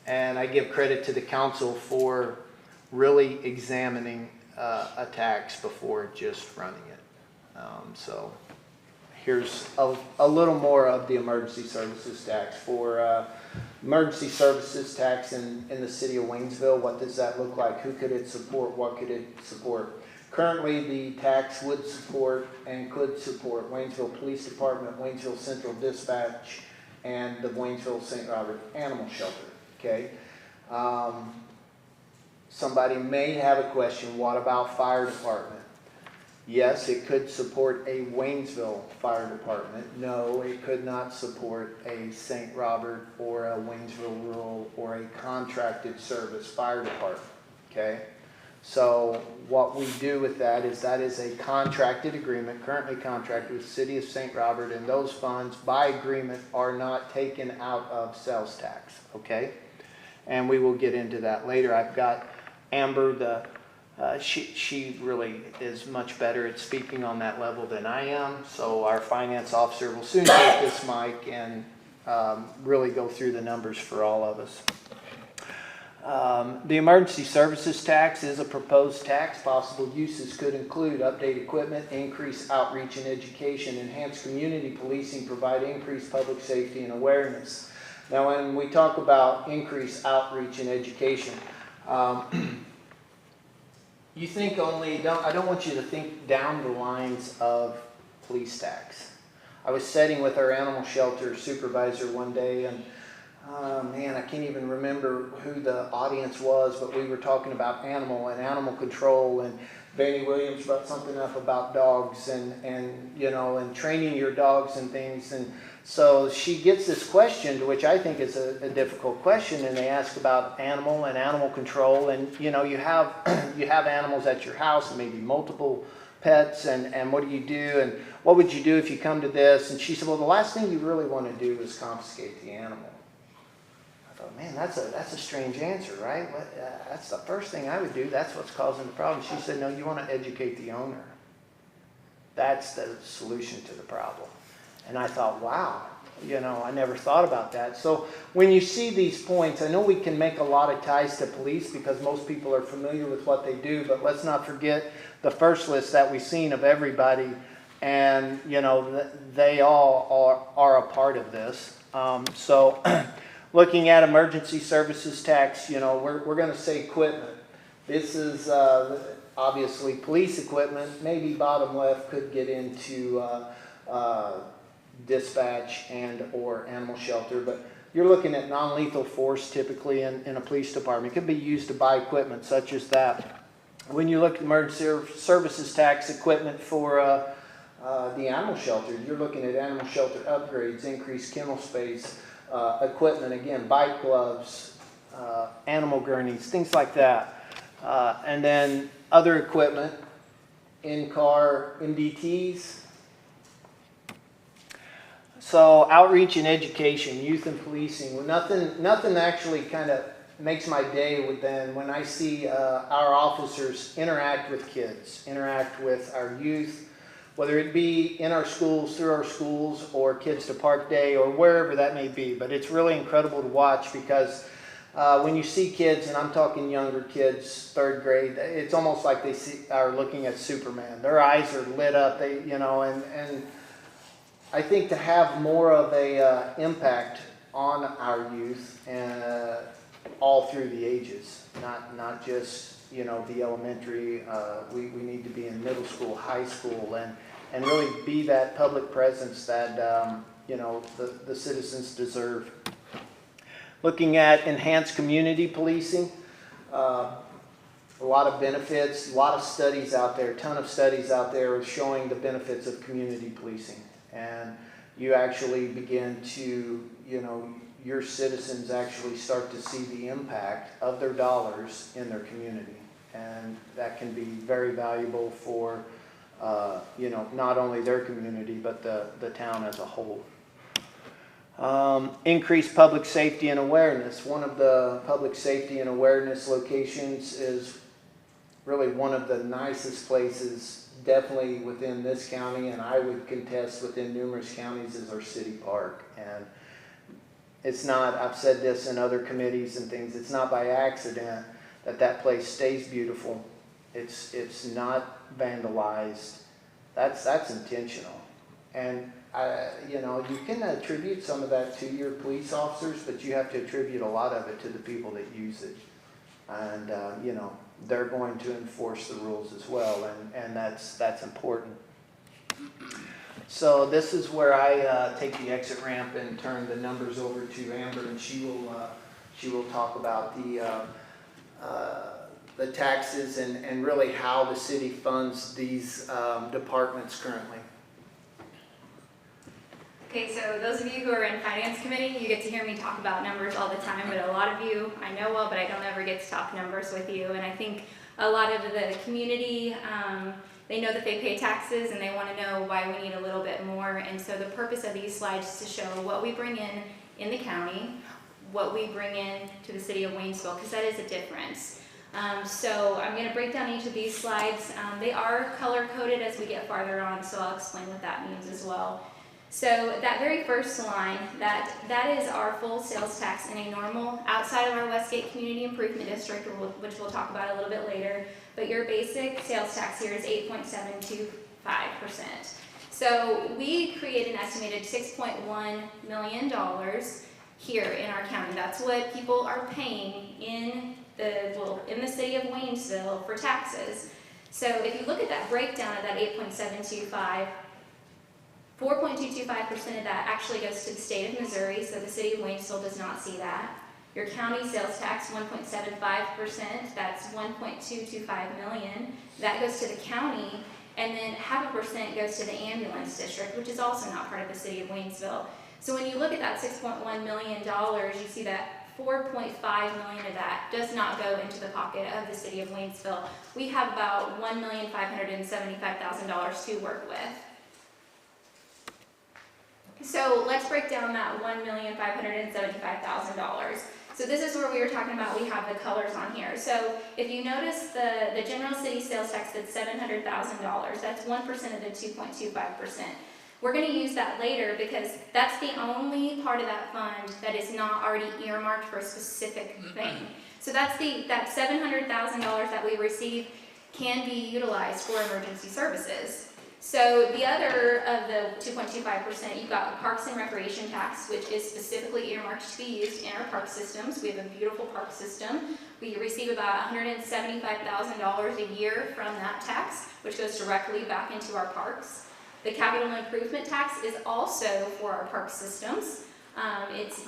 Speaker 6: And I give credit to the council for really examining a tax before just running it. So here's a little more of the emergency services tax. For emergency services tax in the city of Waynesville, what does that look like? Who could it support? What could it support? Currently, the tax would support and could support Waynesville Police Department, Waynesville Central Dispatch, and the Waynesville St. Robert Animal Shelter, okay? Somebody may have a question, what about fire department? Yes, it could support a Waynesville fire department. No, it could not support a St. Robert or a Waynesville rural or a contracted service fire department, okay? So what we do with that is a contracted agreement, currently contracted with the city of St. Robert, and those funds by agreement are not taken out of sales tax, okay? And we will get into that later. I've got Amber, she really is much better at speaking on that level than I am, so our finance officer will soon take this mic and really go through the numbers for all of us. The emergency services tax is a proposed tax. Possible uses could include update equipment, increase outreach and education, enhance community policing, provide increased public safety and awareness. Now, when we talk about increased outreach and education, you think only, I don't want you to think down the lines of police tax. I was sitting with our animal shelter supervisor one day, and man, I can't even remember who the audience was, but we were talking about animal control, and Vanny Williams brought something up about dogs and you know, and training your dogs and things. And so she gets this question, which I think is a difficult question, and they ask about animal control, and you know, you have animals at your house, and maybe multiple pets, and what do you do, and what would you do if you come to this? And she said, well, the last thing you really want to do is confiscate the animal. I thought, man, that's a strange answer, right? That's the first thing I would do. That's what's causing the problem. She said, no, you want to educate the owner. That's the solution to the problem. And I thought, wow, you know, I never thought about that. So when you see these points, I know we can make a lot of ties to police because most people are familiar with what they do, but let's not forget the first list that we've seen of everybody, and you know, they all are a part of this. So looking at emergency services tax, you know, we're going to say equipment. This is obviously police equipment. Maybe bottom left could get into dispatch and or animal shelter, but you're looking at non-lethal force typically in a police department. It could be used to buy equipment such as that. When you look at emergency services tax equipment for the animal shelter, you're looking at animal shelter upgrades, increased kennel space, equipment, again, bite gloves, animal gurneys, things like that. And then other equipment, in-car MDTs. So outreach and education, youth and policing. Well, nothing actually kind of makes my day when I see our officers interact with kids, interact with our youth, whether it be in our schools, through our schools, or Kids to Park Day, or wherever that may be. But it's really incredible to watch because when you see kids, and I'm talking younger kids, 3rd grade, it's almost like they are looking at Superman. Their eyes are lit up, and I think to have more of a impact on our youth all through the ages, not just, you know, the elementary. We need to be in middle school, high school, and really be that public presence that you know, the citizens deserve. Looking at enhanced community policing, a lot of benefits, a lot of studies out there, a ton of studies out there showing the benefits of community policing. And you actually begin to, you know, your citizens actually start to see the impact of their dollars in their community. And that can be very valuable for, you know, not only their community, but the town as a whole. Increased public safety and awareness. One of the public safety and awareness locations is really one of the nicest places definitely within this county, and I would contest within numerous counties, is our city park. And it's not, I've said this in other committees and things, it's not by accident that place stays beautiful. It's not vandalized. That's intentional. And, you know, you can attribute some of that to your police officers, but you have to attribute a lot of it to the people that use it. And, you know, they're going to enforce the rules as well, and that's important. So this is where I take the exit ramp and turn the numbers over to Amber, and she will talk about the taxes and really how the city funds these departments currently.
Speaker 9: Okay, so those of you who are in finance committee, you get to hear me talk about numbers all the time, but a lot of you I know well, but I don't ever get to talk numbers with you. And I think a lot of the community, they know that they pay taxes and they want to know why we need a little bit more. And so the purpose of these slides is to show what we bring in the county, what we bring in to the city of Waynesville, because that is a difference. So I'm going to break down each of these slides. They are color coded as we get farther on, so I'll explain what that means as well. So that very first line, that is our full sales tax in a normal, outside of our Westgate Community Improvement District, which we'll talk about a little bit later, but your basic sales tax here is 8.725%. So we create an estimated $6.1 million here in our county. That's what people are paying in the city of Waynesville for taxes. So if you look at that breakdown of that 8.725, 4.225% of that actually goes to the state of Missouri, so the city of Waynesville does not see that. Your county sales tax, 1.75%, that's 1.225 million. That goes to the county, and then 0.5% goes to the ambulance district, which is also not part of the city of Waynesville. So when you look at that $6.1 million, you see that 4.5 million of that does not go into the pocket of the city of Waynesville. We have about $1,575,000 to work with. So let's break down that $1,575,000. So this is where we were talking about, we have the colors on here. So if you notice the general city sales tax that's $700,000, that's 1% of the 2.25%. We're going to use that later because that's the only part of that fund that is not already earmarked for a specific thing. So that's that $700,000 that we receive can be utilized for emergency services. So the other of the 2.25%, you've got the Parks and Recreation tax, which is specifically earmarked to be used in our park systems. We have a beautiful park system. We receive about $175,000 a year from that tax, which goes directly back into our parks. The capital improvement tax is also for our park systems.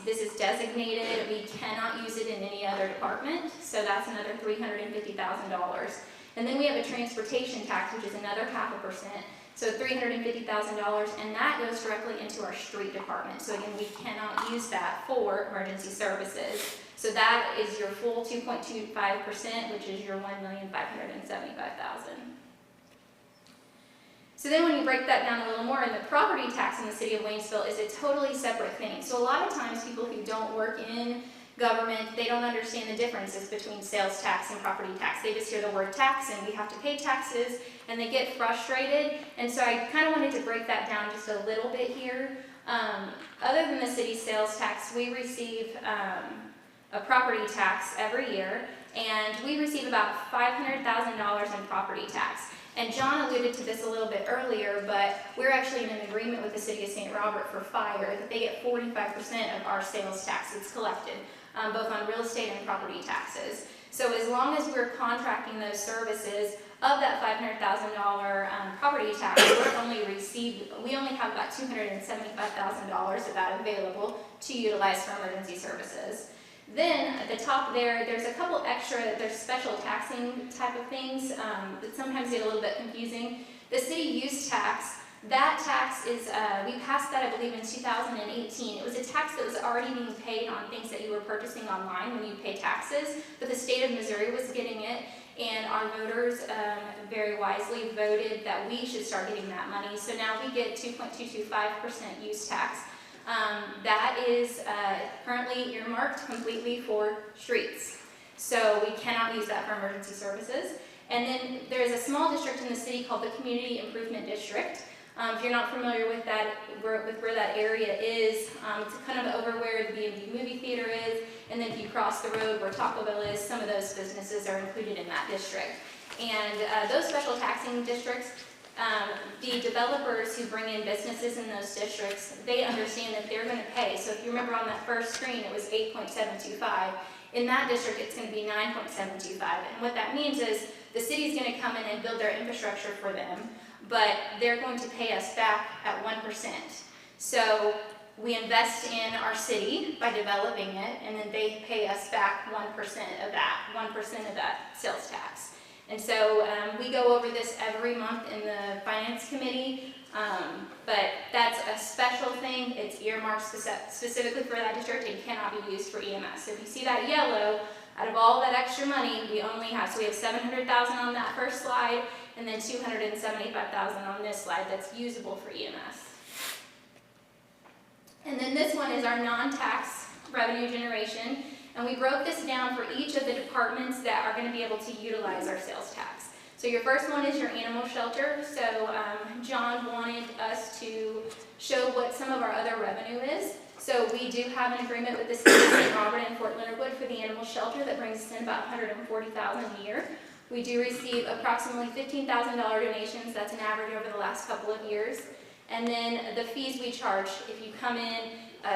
Speaker 9: This is designated. We cannot use it in any other department, so that's another $350,000. And then we have a transportation tax, which is another 0.5%. So $350,000, and that goes directly into our street department. So again, we cannot use that for emergency services. So that is your full 2.25%, which is your $1,575,000. So then when you break that down a little more, and the property tax in the city of Waynesville is a totally separate thing. So a lot of times people who don't work in government, they don't understand the differences between sales tax and property tax. They just hear the word tax and we have to pay taxes, and they get frustrated. And so I kind of wanted to break that down just a little bit here. Other than the city sales tax, we receive a property tax every year, and we receive about $500,000 in property tax. And John alluded to this a little bit earlier, but we're actually in an agreement with the city of St. Robert for fire that they get 45% of our sales tax that's collected, both on real estate and property taxes. So as long as we're contracting those services, of that $500,000 property tax, we only have about $275,000 of that available to utilize for emergency services. Then at the top there's a couple extra, there's special taxing type of things that sometimes get a little bit confusing. The city use tax, that tax is, we passed that I believe in 2018. It was a tax that was already being paid on things that you were purchasing online when you pay taxes, but the state of Missouri was getting it, and our voters very wisely voted that we should start getting that money. So now we get 2.225% use tax. That is currently earmarked completely for streets. So we cannot use that for emergency services. And then there's a small district in the city called the Community Improvement District. If you're not familiar with that, with where that area is, it's kind of over where the B&B movie theater is, and then if you cross the road where Taco Bell is, some of those businesses are included in that district. And those special taxing districts, the developers who bring in businesses in those districts, they understand that they're going to pay. So if you remember on that first screen, it was 8.725. In that district, it's going to be 9.725. And what that means is the city's going to come in and build their infrastructure for them, but they're going to pay us back at 1%. So we invest in our city by developing it, and then they pay us back 1% of that sales tax. And so we go over this every month in the Finance Committee, but that's a special thing. It's earmarked specifically for that district and cannot be used for EMS. So if you see that yellow, out of all that extra money, we have $700,000 on that first slide, and then $275,000 on this slide that's usable for EMS. And then this one is our non-tax revenue generation. And we broke this down for each of the departments that are going to be able to utilize our sales tax. So your first one is your animal shelter. So John wanted us to show what some of our other revenue is. So we do have an agreement with the city of St. Robert and Fort Leonard Wood for the animal shelter that brings us in about $140,000 a year. We do receive approximately $15,000 donations. That's an average over the last couple of years. And then the fees we charge, if you come in,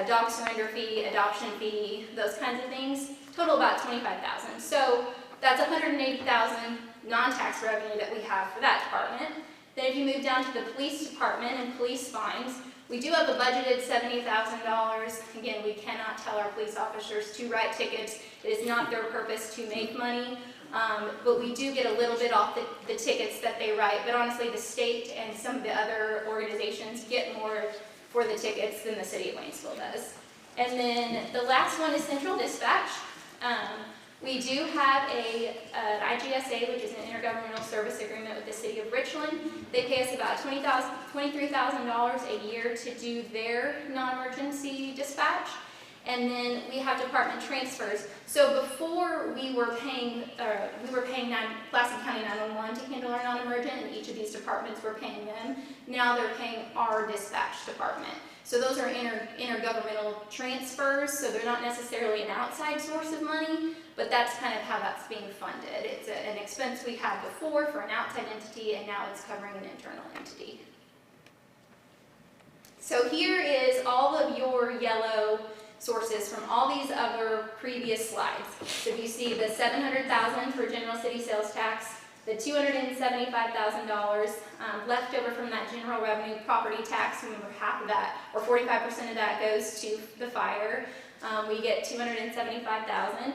Speaker 9: dog surrender fee, adoption fee, those kinds of things, total about $25,000. So that's $180,000 non-tax revenue that we have for that department. Then if you move down to the police department and police fines, we do have a budgeted $70,000. Again, we cannot tell our police officers to write tickets. It is not their purpose to make money, but we do get a little bit off the tickets that they write. But honestly, the state and some of the other organizations get more for the tickets than the city of Waynesville does. And then the last one is central dispatch. We do have an IGSA, which is an intergovernmental service agreement with the city of Richland. They pay us about $23,000 a year to do their non-emergency dispatch. And then we have department transfers. So before we were paying Pulaski County 911 to handle our non-emergent, and each of these departments were paying them. Now they're paying our dispatch department. So those are intergovernmental transfers, so they're not necessarily an outside source of money, but that's kind of how that's being funded. It's an expense we had before for an outside entity, and now it's covering an internal entity. So here is all of your yellow sources from all these other previous slides. So if you see the $700,000 for general city sales tax, the $275,000 left over from that general revenue property tax, remember half of that, or 45% of that goes to the fire. We get $275,000.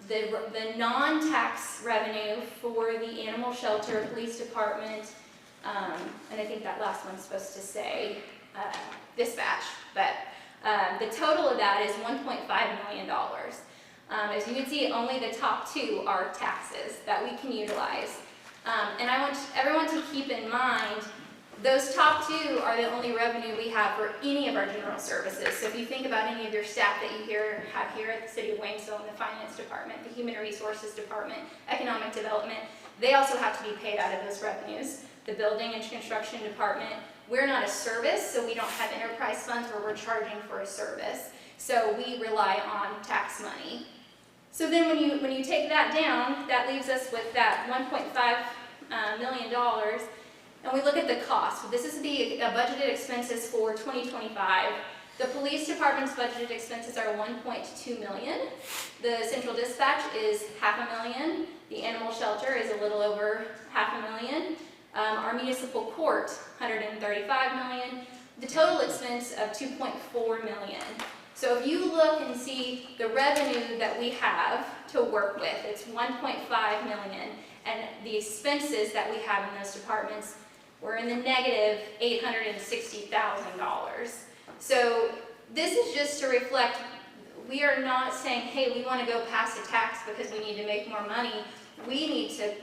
Speaker 9: The non-tax revenue for the animal shelter, police department, and I think that last one's supposed to say dispatch, but the total of that is $1.5 million. As you can see, only the top two are taxes that we can utilize. And I want everyone to keep in mind, those top two are the only revenue we have for any of our general services. So if you think about any of your staff that you have here at the City of Waynesville in the Finance Department, the Human Resources Department, Economic Development, they also have to be paid out of those revenues. The Building and Construction Department, we're not a service, so we don't have enterprise funds where we're charging for a service. So we rely on tax money. So then when you take that down, that leaves us with that $1.5 million, and we look at the cost. This is the budgeted expenses for 2025. The police department's budgeted expenses are $1.2 million. The central dispatch is $500,000. The animal shelter is a little over $500,000. Our municipal court, $135 million. The total expense of $2.4 million. So if you look and see the revenue that we have to work with, it's $1.5 million, and the expenses that we have in those departments, we're in the negative $860,000. So this is just to reflect, we are not saying, hey, we want to go past a tax because we need to make more money. We need to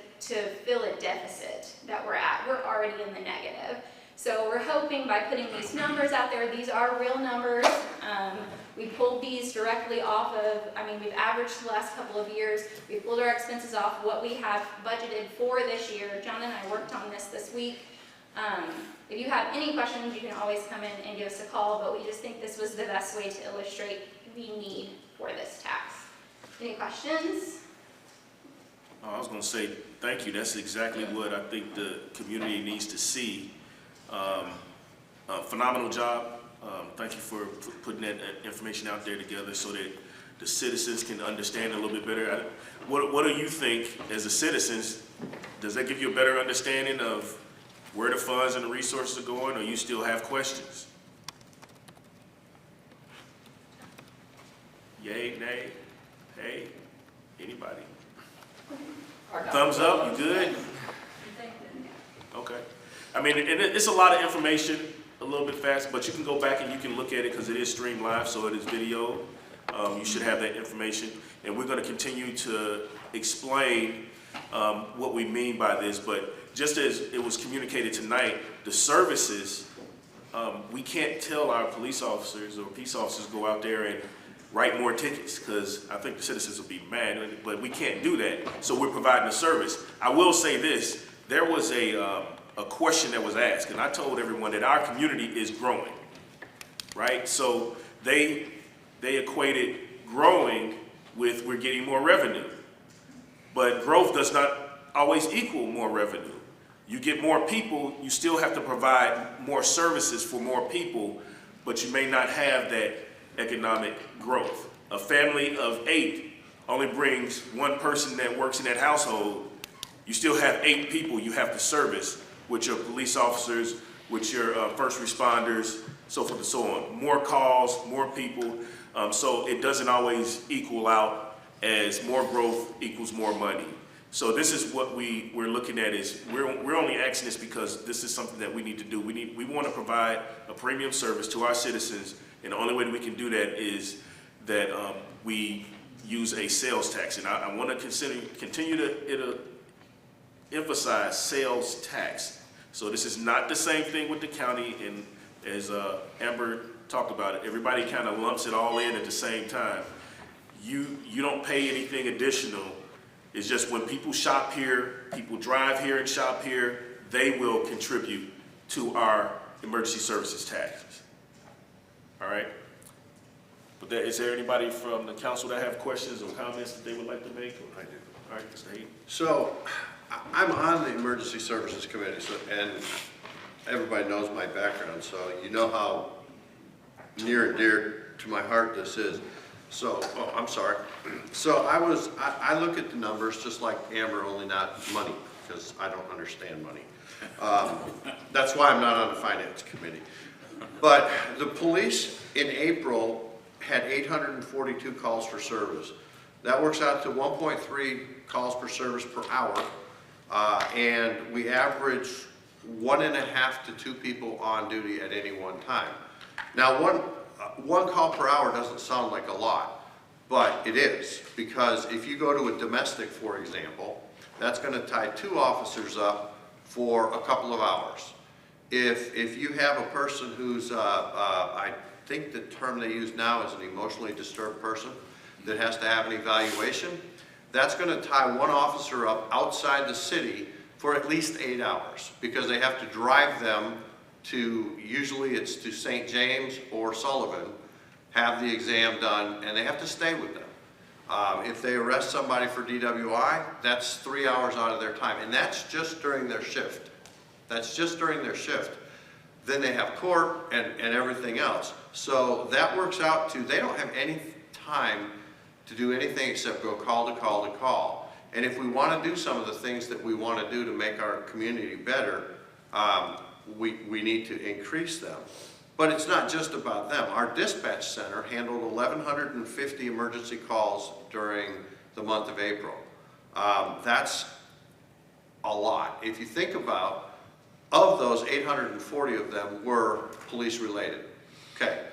Speaker 9: fill a deficit that we're at. We're already in the negative. So we're hoping by putting these numbers out there, these are real numbers. We pulled these directly off of, we've averaged the last couple of years. We pulled our expenses off what we have budgeted for this year. John and I worked on this week. If you have any questions, you can always come in and give us a call, but we just think this was the best way to illustrate the need for this tax. Any questions?
Speaker 1: I was gonna say, thank you, that's exactly what I think the community needs to see. Phenomenal job. Thank you for putting that information out there together so that the citizens can understand a little bit better. What do you think, as the citizens, does that give you a better understanding of where the funds and the resources are going, or you still have questions? Yay, nay, hey, anybody? Thumbs up, you good? Okay. I mean, and it's a lot of information, a little bit fast, but you can go back and you can look at it because it is streamed live, so it is video. You should have that information. And we're gonna continue to explain what we mean by this, but just as it was communicated tonight, the services, we can't tell our police officers or peace officers go out there and write more tickets, because I think the citizens will be mad, but we can't do that. So we're providing a service. I will say this, there was a question that was asked, and I told everyone that our community is growing, right? So they equated growing with we're getting more revenue. But growth does not always equal more revenue. You get more people, you still have to provide more services for more people, but you may not have that economic growth. A family of 8 only brings one person that works in that household. You still have 8 people you have to service with your police officers, with your first responders, so forth and so on. More calls, more people, so it doesn't always equal out as more growth equals more money. So this is what we're looking at is we're only asking this because this is something that we need to do. We want to provide a premium service to our citizens, and the only way that we can do that is that we use a sales tax. And I want to continue to emphasize sales tax. So this is not the same thing with the county, and as Amber talked about it, everybody kind of lumps it all in at the same time. You don't pay anything additional. It's just when people shop here, people drive here and shop here, they will contribute to our emergency services taxes. All right? But is there anybody from the council that have questions or comments that they would like to make? I do. All right, Mr. Hayden.
Speaker 8: So, I'm on the Emergency Services Committee, and everybody knows my background, so you know how near and dear to my heart this is. So, I'm sorry. So I look at the numbers just like Amber, only not money, because I don't understand money. That's why I'm not on the Finance Committee. But the police in April had 842 calls for service. That works out to 1.3 calls per service per hour. And we average 1.5 to 2 people on duty at any one time. Now, one call per hour doesn't sound like a lot, but it is, because if you go to a domestic, for example, that's going to tie 2 officers up for a couple of hours. If you have a person who's, I think the term they use now is an emotionally disturbed person that has to have an evaluation, that's going to tie 1 officer up outside the city for at least 8 hours, because they have to drive them to, usually it's to St. James or Sullivan, have the exam done, and they have to stay with them. If they arrest somebody for DWI, that's 3 hours out of their time, and that's just during their shift. That's just during their shift. Then they have court and everything else. So that works out to, they don't have any time to do anything except go call to call to call. And if we want to do some of the things that we want to do to make our community better, we need to increase them. But it's not just about them. Our dispatch center handled 1,150 emergency calls during the month of April. That's a lot. If you think about, of those, 840 of them were police related. Okay,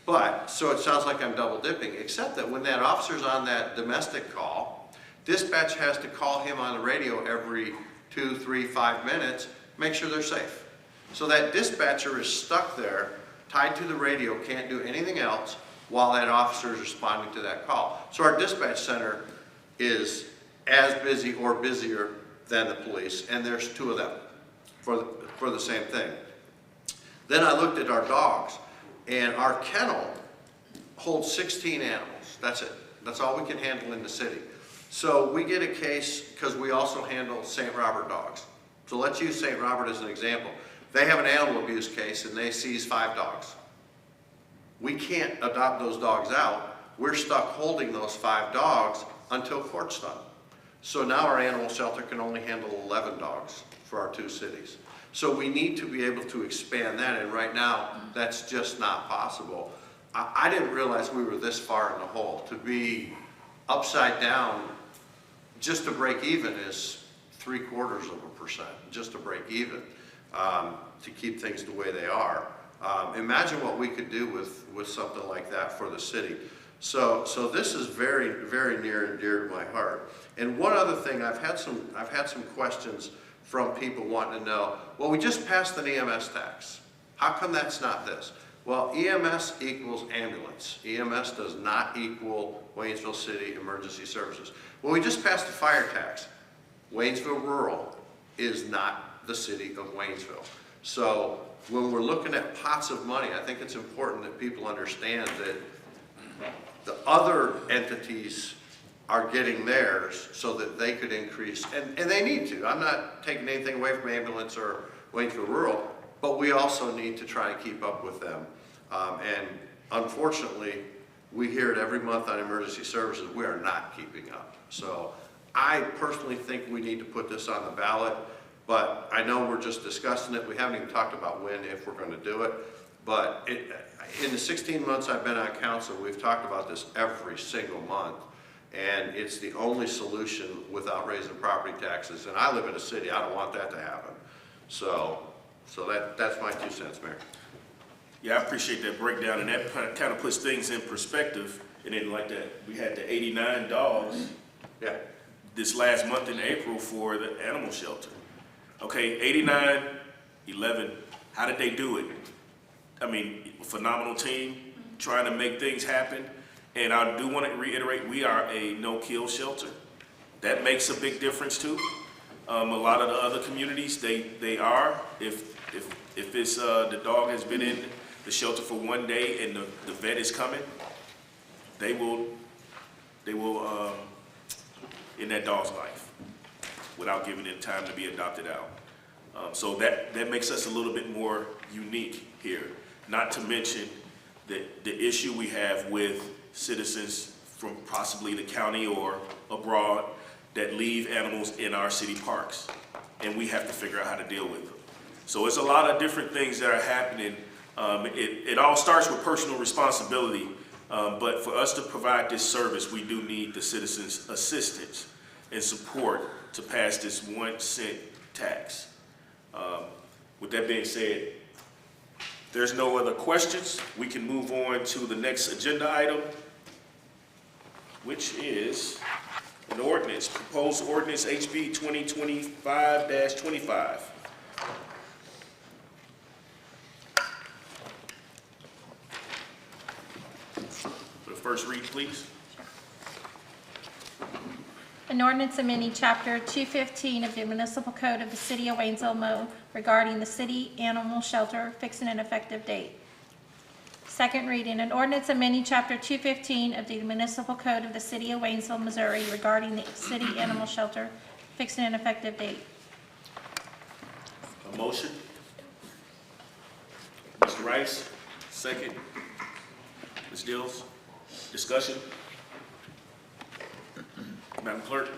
Speaker 8: but, so it sounds like I'm double dipping, except that when that officer's on that domestic call, dispatch has to call him on the radio every 2, 3, 5 minutes, make sure they're safe. So that dispatcher is stuck there, tied to the radio, can't do anything else while that officer is responding to that call. So our dispatch center is as busy or busier than the police, and there's 2 of them for the same thing. Then I looked at our dogs, and our kennel holds 16 animals. That's it. That's all we can handle in the city. So we get a case, because we also handle St. Robert dogs. So let's use St. Robert as an example. They have an animal abuse case, and they seize 5 dogs. We can't adopt those dogs out. We're stuck holding those 5 dogs until court's done. So now our animal shelter can only handle 11 dogs for our 2 cities. So we need to be able to expand that, and right now, that's just not possible. I didn't realize we were this far in the hole. To be upside down, just to break even is 0.75%, just to break even, to keep things the way they are. Imagine what we could do with something like that for the city. So this is very, very near and dear to my heart. And one other thing, I've had some questions from people wanting to know, well, we just passed an EMS tax. How come that's not this? Well, EMS equals ambulance. EMS does not equal Waynesville City Emergency Services. Well, we just passed a fire tax. Waynesville Rural is not the city of Waynesville. So when we're looking at pots of money, I think it's important that people understand that the other entities are getting theirs so that they could increase, and they need to. I'm not taking anything away from ambulance or Waynesville Rural, but we also need to try and keep up with them. And unfortunately, we hear it every month on emergency services, we are not keeping up. So I personally think we need to put this on the ballot, but I know we're just discussing it. We haven't even talked about when, if we're going to do it. But in the 16 months I've been on council, we've talked about this every single month. And it's the only solution without raising property taxes. And I live in a city, I don't want that to happen. So that's my 2 cents, Mayor.
Speaker 1: Yeah, I appreciate that breakdown, and that kind of puts things in perspective. And then like that, we had the 89 dogs
Speaker 8: Yeah.
Speaker 1: this last month in April for the animal shelter. Okay, 89, 11, how did they do it? I mean, phenomenal team, trying to make things happen. And I do want to reiterate, we are a no-kill shelter. That makes a big difference too. A lot of the other communities, they are. If it's the dog has been in the shelter for 1 day and the vet is coming, they will end that dog's life without giving it time to be adopted out. So that makes us a little bit more unique here. Not to mention the issue we have with citizens from possibly the county or abroad that leave animals in our city parks, and we have to figure out how to deal with them. So it's a lot of different things that are happening. It all starts with personal responsibility, but for us to provide this service, we do need the citizens' assistance and support to pass this 1 cent tax. With that being said, there's no other questions. We can move on to the next agenda item, which is an ordinance, proposed ordinance HB 2025-25. For the first read, please.
Speaker 10: An ordinance amending Chapter 215 of the Municipal Code of the City of Waynesville, Mo, regarding the city animal shelter, fixing an effective date. Second reading, an ordinance amending Chapter 215 of the Municipal Code of the City of Waynesville, Missouri, regarding the city animal shelter, fixing an effective date.
Speaker 1: A motion? Mr. Rice, second. Ms. Dills, discussion? Madam Clerk?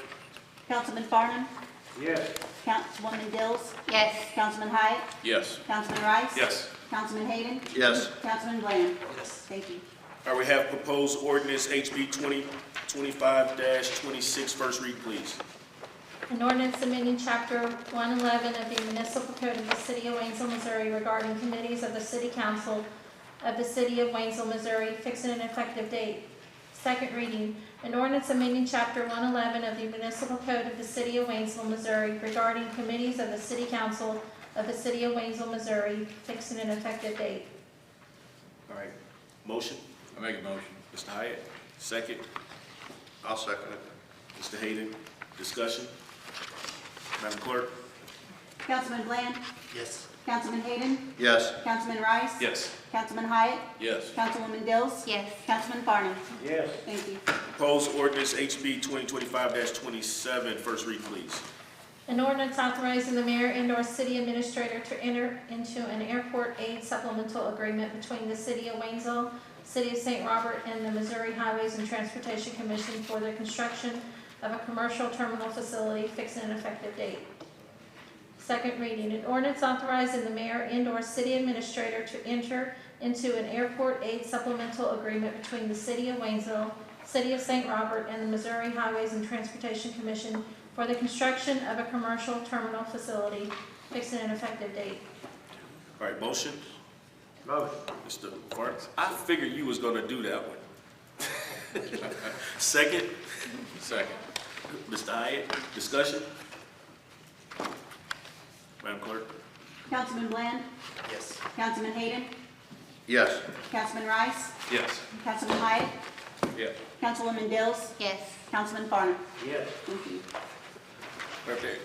Speaker 2: Councilman Farnum?
Speaker 3: Yes.
Speaker 2: Councilwoman Dills?
Speaker 9: Yes.
Speaker 2: Councilman Hyatt?
Speaker 1: Yes.
Speaker 2: Councilman Rice?
Speaker 1: Yes.
Speaker 2: Councilman Hayden?
Speaker 8: Yes.
Speaker 2: Councilman Bland? Yes. Thank you.
Speaker 1: All right, we have proposed ordinance HB 2025-26. First read, please.
Speaker 10: An ordinance amending Chapter 111 of the Municipal Code of the City of Waynesville, Missouri, regarding committees of the City Council of the City of Waynesville, Missouri, fixing an effective date. Second reading, an ordinance amending Chapter 111 of the Municipal Code of the City of Waynesville, Missouri, regarding committees of the City Council of the City of Waynesville, Missouri, fixing an effective date.
Speaker 1: All right, motion?
Speaker 11: I make a motion.
Speaker 1: Mr. Hyatt, second.
Speaker 8: I'll second it.
Speaker 1: Mr. Hayden, discussion? Madam Clerk?
Speaker 2: Councilman Bland?
Speaker 7: Yes.
Speaker 2: Councilman Hayden?
Speaker 8: Yes.
Speaker 2: Councilman Rice?
Speaker 1: Yes.
Speaker 2: Councilman Hyatt?
Speaker 1: Yes.
Speaker 2: Councilwoman Dills?
Speaker 10: Yes.
Speaker 2: Councilman Farnum?
Speaker 7: Yes.
Speaker 2: Thank you.
Speaker 1: Proposed ordinance HB 2025-27, first read, please.
Speaker 10: An ordinance authorizing the mayor and/or city administrator to enter into an airport aid supplemental agreement between the city of Waynesville, city of St. Robert, and the Missouri Highways and Transportation Commission for the construction of a commercial terminal facility, fixing an effective date. Second reading, an ordinance authorizing the mayor and/or city administrator to enter into an airport aid supplemental agreement between the city of Waynesville, city of St. Robert, and the Missouri Highways and Transportation Commission for the construction of a commercial terminal facility, fixing an effective date.
Speaker 1: All right, motion.
Speaker 7: Motion.
Speaker 1: Mr. Farnum, I figured you was gonna do that one. Second?
Speaker 11: Second.
Speaker 1: Mr. Hyatt, discussion? Madam Clerk?
Speaker 2: Councilman Bland?
Speaker 7: Yes.
Speaker 2: Councilman Hayden?
Speaker 8: Yes.
Speaker 2: Councilman Rice?
Speaker 1: Yes.
Speaker 2: Councilman Hyatt?
Speaker 11: Yes.
Speaker 2: Councilwoman Dills?
Speaker 10: Yes.
Speaker 2: Councilman Farnum?
Speaker 7: Yes.
Speaker 2: Thank you.
Speaker 1: Okay.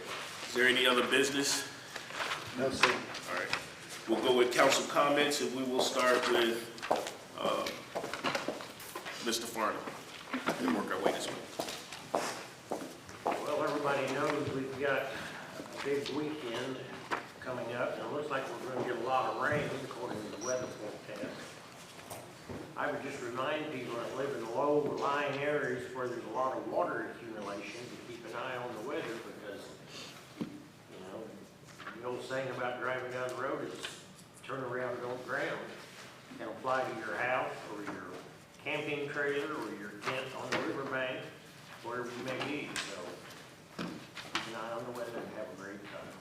Speaker 1: Is there any other business?
Speaker 6: No, sir.
Speaker 1: All right. We'll go with council comments, and we will start with Mr. Farnum, and work our way this way.
Speaker 7: Well, everybody knows we've got a big weekend coming up, and it looks like we're going to get a lot of rain according to the weather forecast. I would just remind people that live in low-lying areas where there's a lot of water accumulation to keep an eye on the weather, because, you know, the old saying about driving down the road is turn around and don't drown. Can apply to your house or your camping trailer or your tent on the riverbank, wherever you may be. So keep an eye on the weather and have a great time.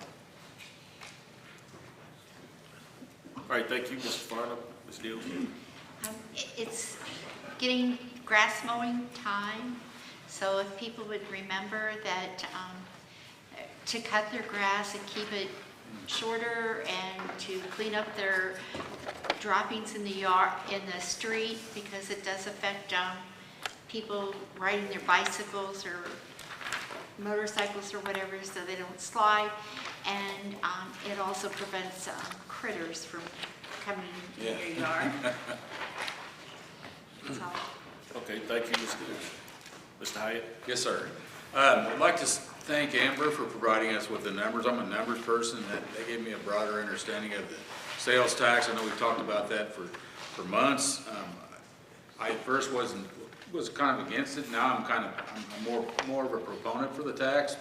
Speaker 1: All right, thank you, Mr. Farnum. Ms. Dills?
Speaker 12: It's getting grass mowing time, so if people would remember that to cut their grass and keep it shorter, and to clean up their droppings in the yard, in the street, because it does affect people riding their bicycles or motorcycles or whatever, so they don't slide, and it also prevents critters from coming in your yard. That's all.
Speaker 1: Okay, thank you, Ms. Dills. Mr. Hyatt?
Speaker 11: Yes, sir. I'd like to thank Amber for providing us with the numbers. I'm a numbers person. They gave me a broader understanding of the sales tax. I know we talked about that for months. I first was kind of against it. Now I'm more of a proponent for the tax.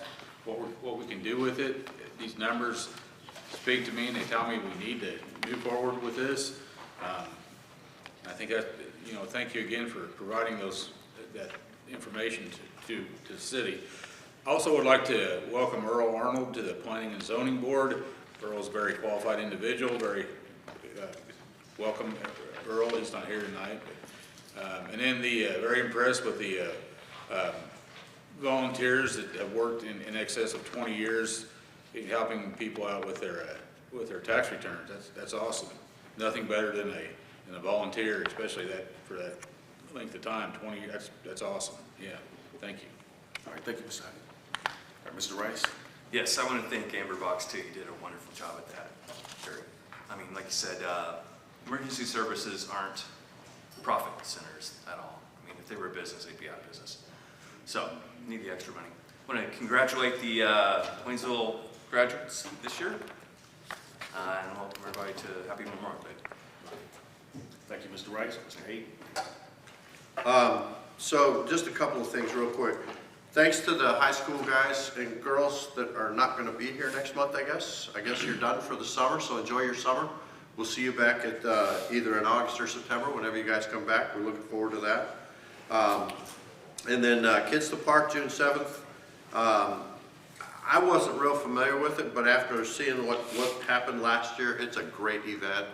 Speaker 11: What we can do with it. These numbers speak to me, and they tell me we need to move forward with this. I think that, thank you again for providing that information to the city. I also would like to welcome Earl Arnold to the Planning and Zoning Board. Earl's a very qualified individual, very welcome. Earl, he's not here tonight. And then very impressed with the volunteers that have worked in excess of 20 years in helping people out with their tax returns. That's awesome. Nothing better than a volunteer, especially for that length of time, 20 years. That's awesome. Yeah, thank you.
Speaker 1: All right, thank you, Mr. Hyatt. All right, Mr. Rice?
Speaker 13: Yes, I want to thank Amber Box too. You did a wonderful job at that. Sure. I mean, like you said, emergency services aren't profit centers at all. I mean, if they were a business, they'd be out of business. So, need the extra money. I want to congratulate the Waynesville graduates this year, and welcome everybody to Happy Memorial Day.
Speaker 1: Thank you, Mr. Rice. Mr. Hayden?
Speaker 8: So just a couple of things real quick. Thanks to the high school guys and girls that are not going to be here next month, I guess. I guess you're done for the summer, so enjoy your summer. We'll see you back at either in August or September, whenever you guys come back. We're looking forward to that. And then Kids to Park, June 7th. I wasn't real familiar with it, but after seeing what happened last year, it's a great event.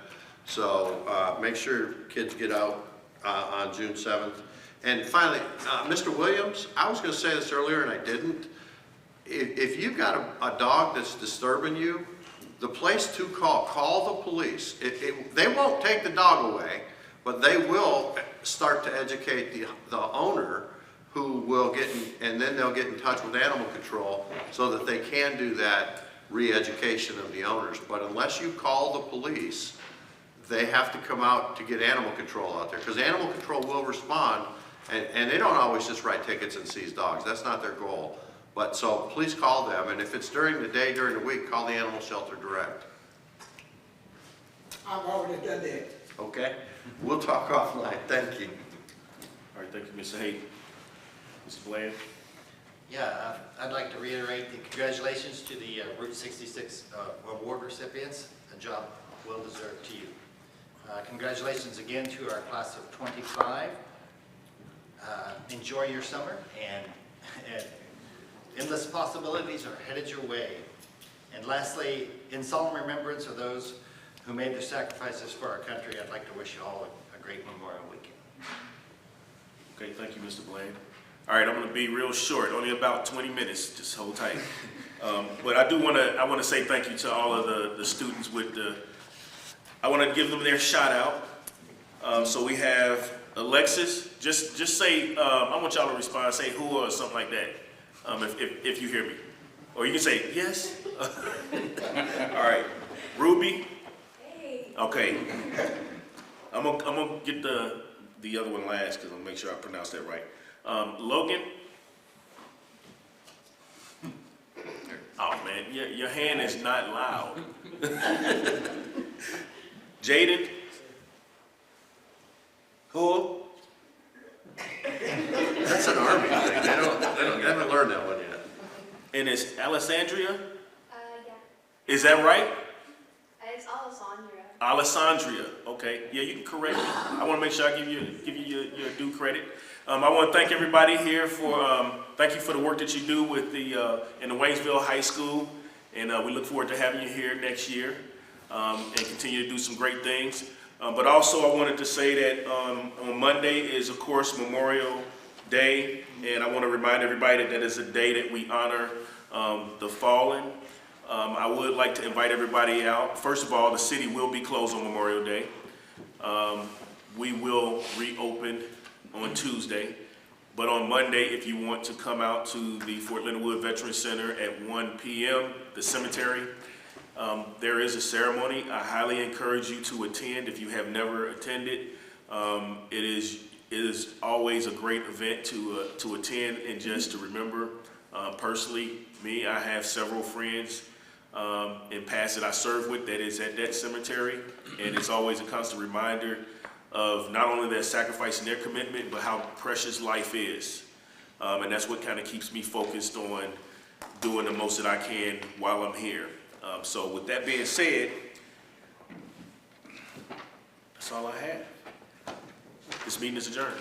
Speaker 8: So make sure kids get out on June 7th. And finally, Mr. Williams, I was going to say this earlier and I didn't. If you've got a dog that's disturbing you, the place to call the police. They won't take the dog away, but they will start to educate the owner, who will and then they'll get in touch with animal control so that they can do that re-education of the owners. But unless you call the police, they have to come out to get animal control out there, because animal control will respond, and they don't always just write tickets and seize dogs. That's not their goal. But so please call them, and if it's during the day, during the week, call the animal shelter direct.
Speaker 3: I've already done that.
Speaker 8: Okay? We'll talk offline. Thank you.
Speaker 1: All right, thank you, Mr. Hayden. Mr. Bland?
Speaker 14: Yeah, I'd like to reiterate the congratulations to the Route 66 award recipients. A job well deserved to you. Congratulations again to our class of 25. Enjoy your summer, and endless possibilities are headed your way. And lastly, in solemn remembrance of those who made their sacrifices for our country, I'd like to wish you all a great Memorial Weekend.
Speaker 1: Okay, thank you, Mr. Bland. All right, I'm going to be real short, only about 20 minutes, just hold tight. But I want to say thank you to all of the students with I want to give them their shout out. So we have Alexis, just say, I want y'all to respond, say who or something like that, if you hear me. Or you can say yes. All right, Ruby. Okay, I'm gonna get the other one last because I'm gonna make sure I pronounce that right. Logan. Oh man, your hand is not loud. Jaden. Who?
Speaker 8: That's an army thing. They haven't learned that one yet.
Speaker 1: And it's Alessandria?
Speaker 9: Yeah.
Speaker 1: Is that right?
Speaker 9: It's Alessandria.
Speaker 1: Alessandria. Okay. Yeah, you can correct me. I want to make sure I give you your due credit. I want to thank everybody here for thank you for the work that you do with in the Waynesville High School, and we look forward to having you here next year and continue to do some great things. But also, I wanted to say that on Monday is, of course, Memorial Day, and I want to remind everybody that is a day that we honor the fallen. I would like to invite everybody out. First of all, the city will be closed on Memorial Day. We will reopen on Tuesday. But on Monday, if you want to come out to the Fort Leonard Wood Veterans Center at 1 p.m., the cemetery, there is a ceremony. I highly encourage you to attend if you have never attended. It is always a great event to attend and just to remember. Personally, me, I have several friends in past that I served with that is at that cemetery, and it's always a constant reminder of not only their sacrifice and their commitment, but how precious life is. And that's what kind of keeps me focused on doing the most that I can while I'm here. So with that being said, that's all I have. This meeting is adjourned.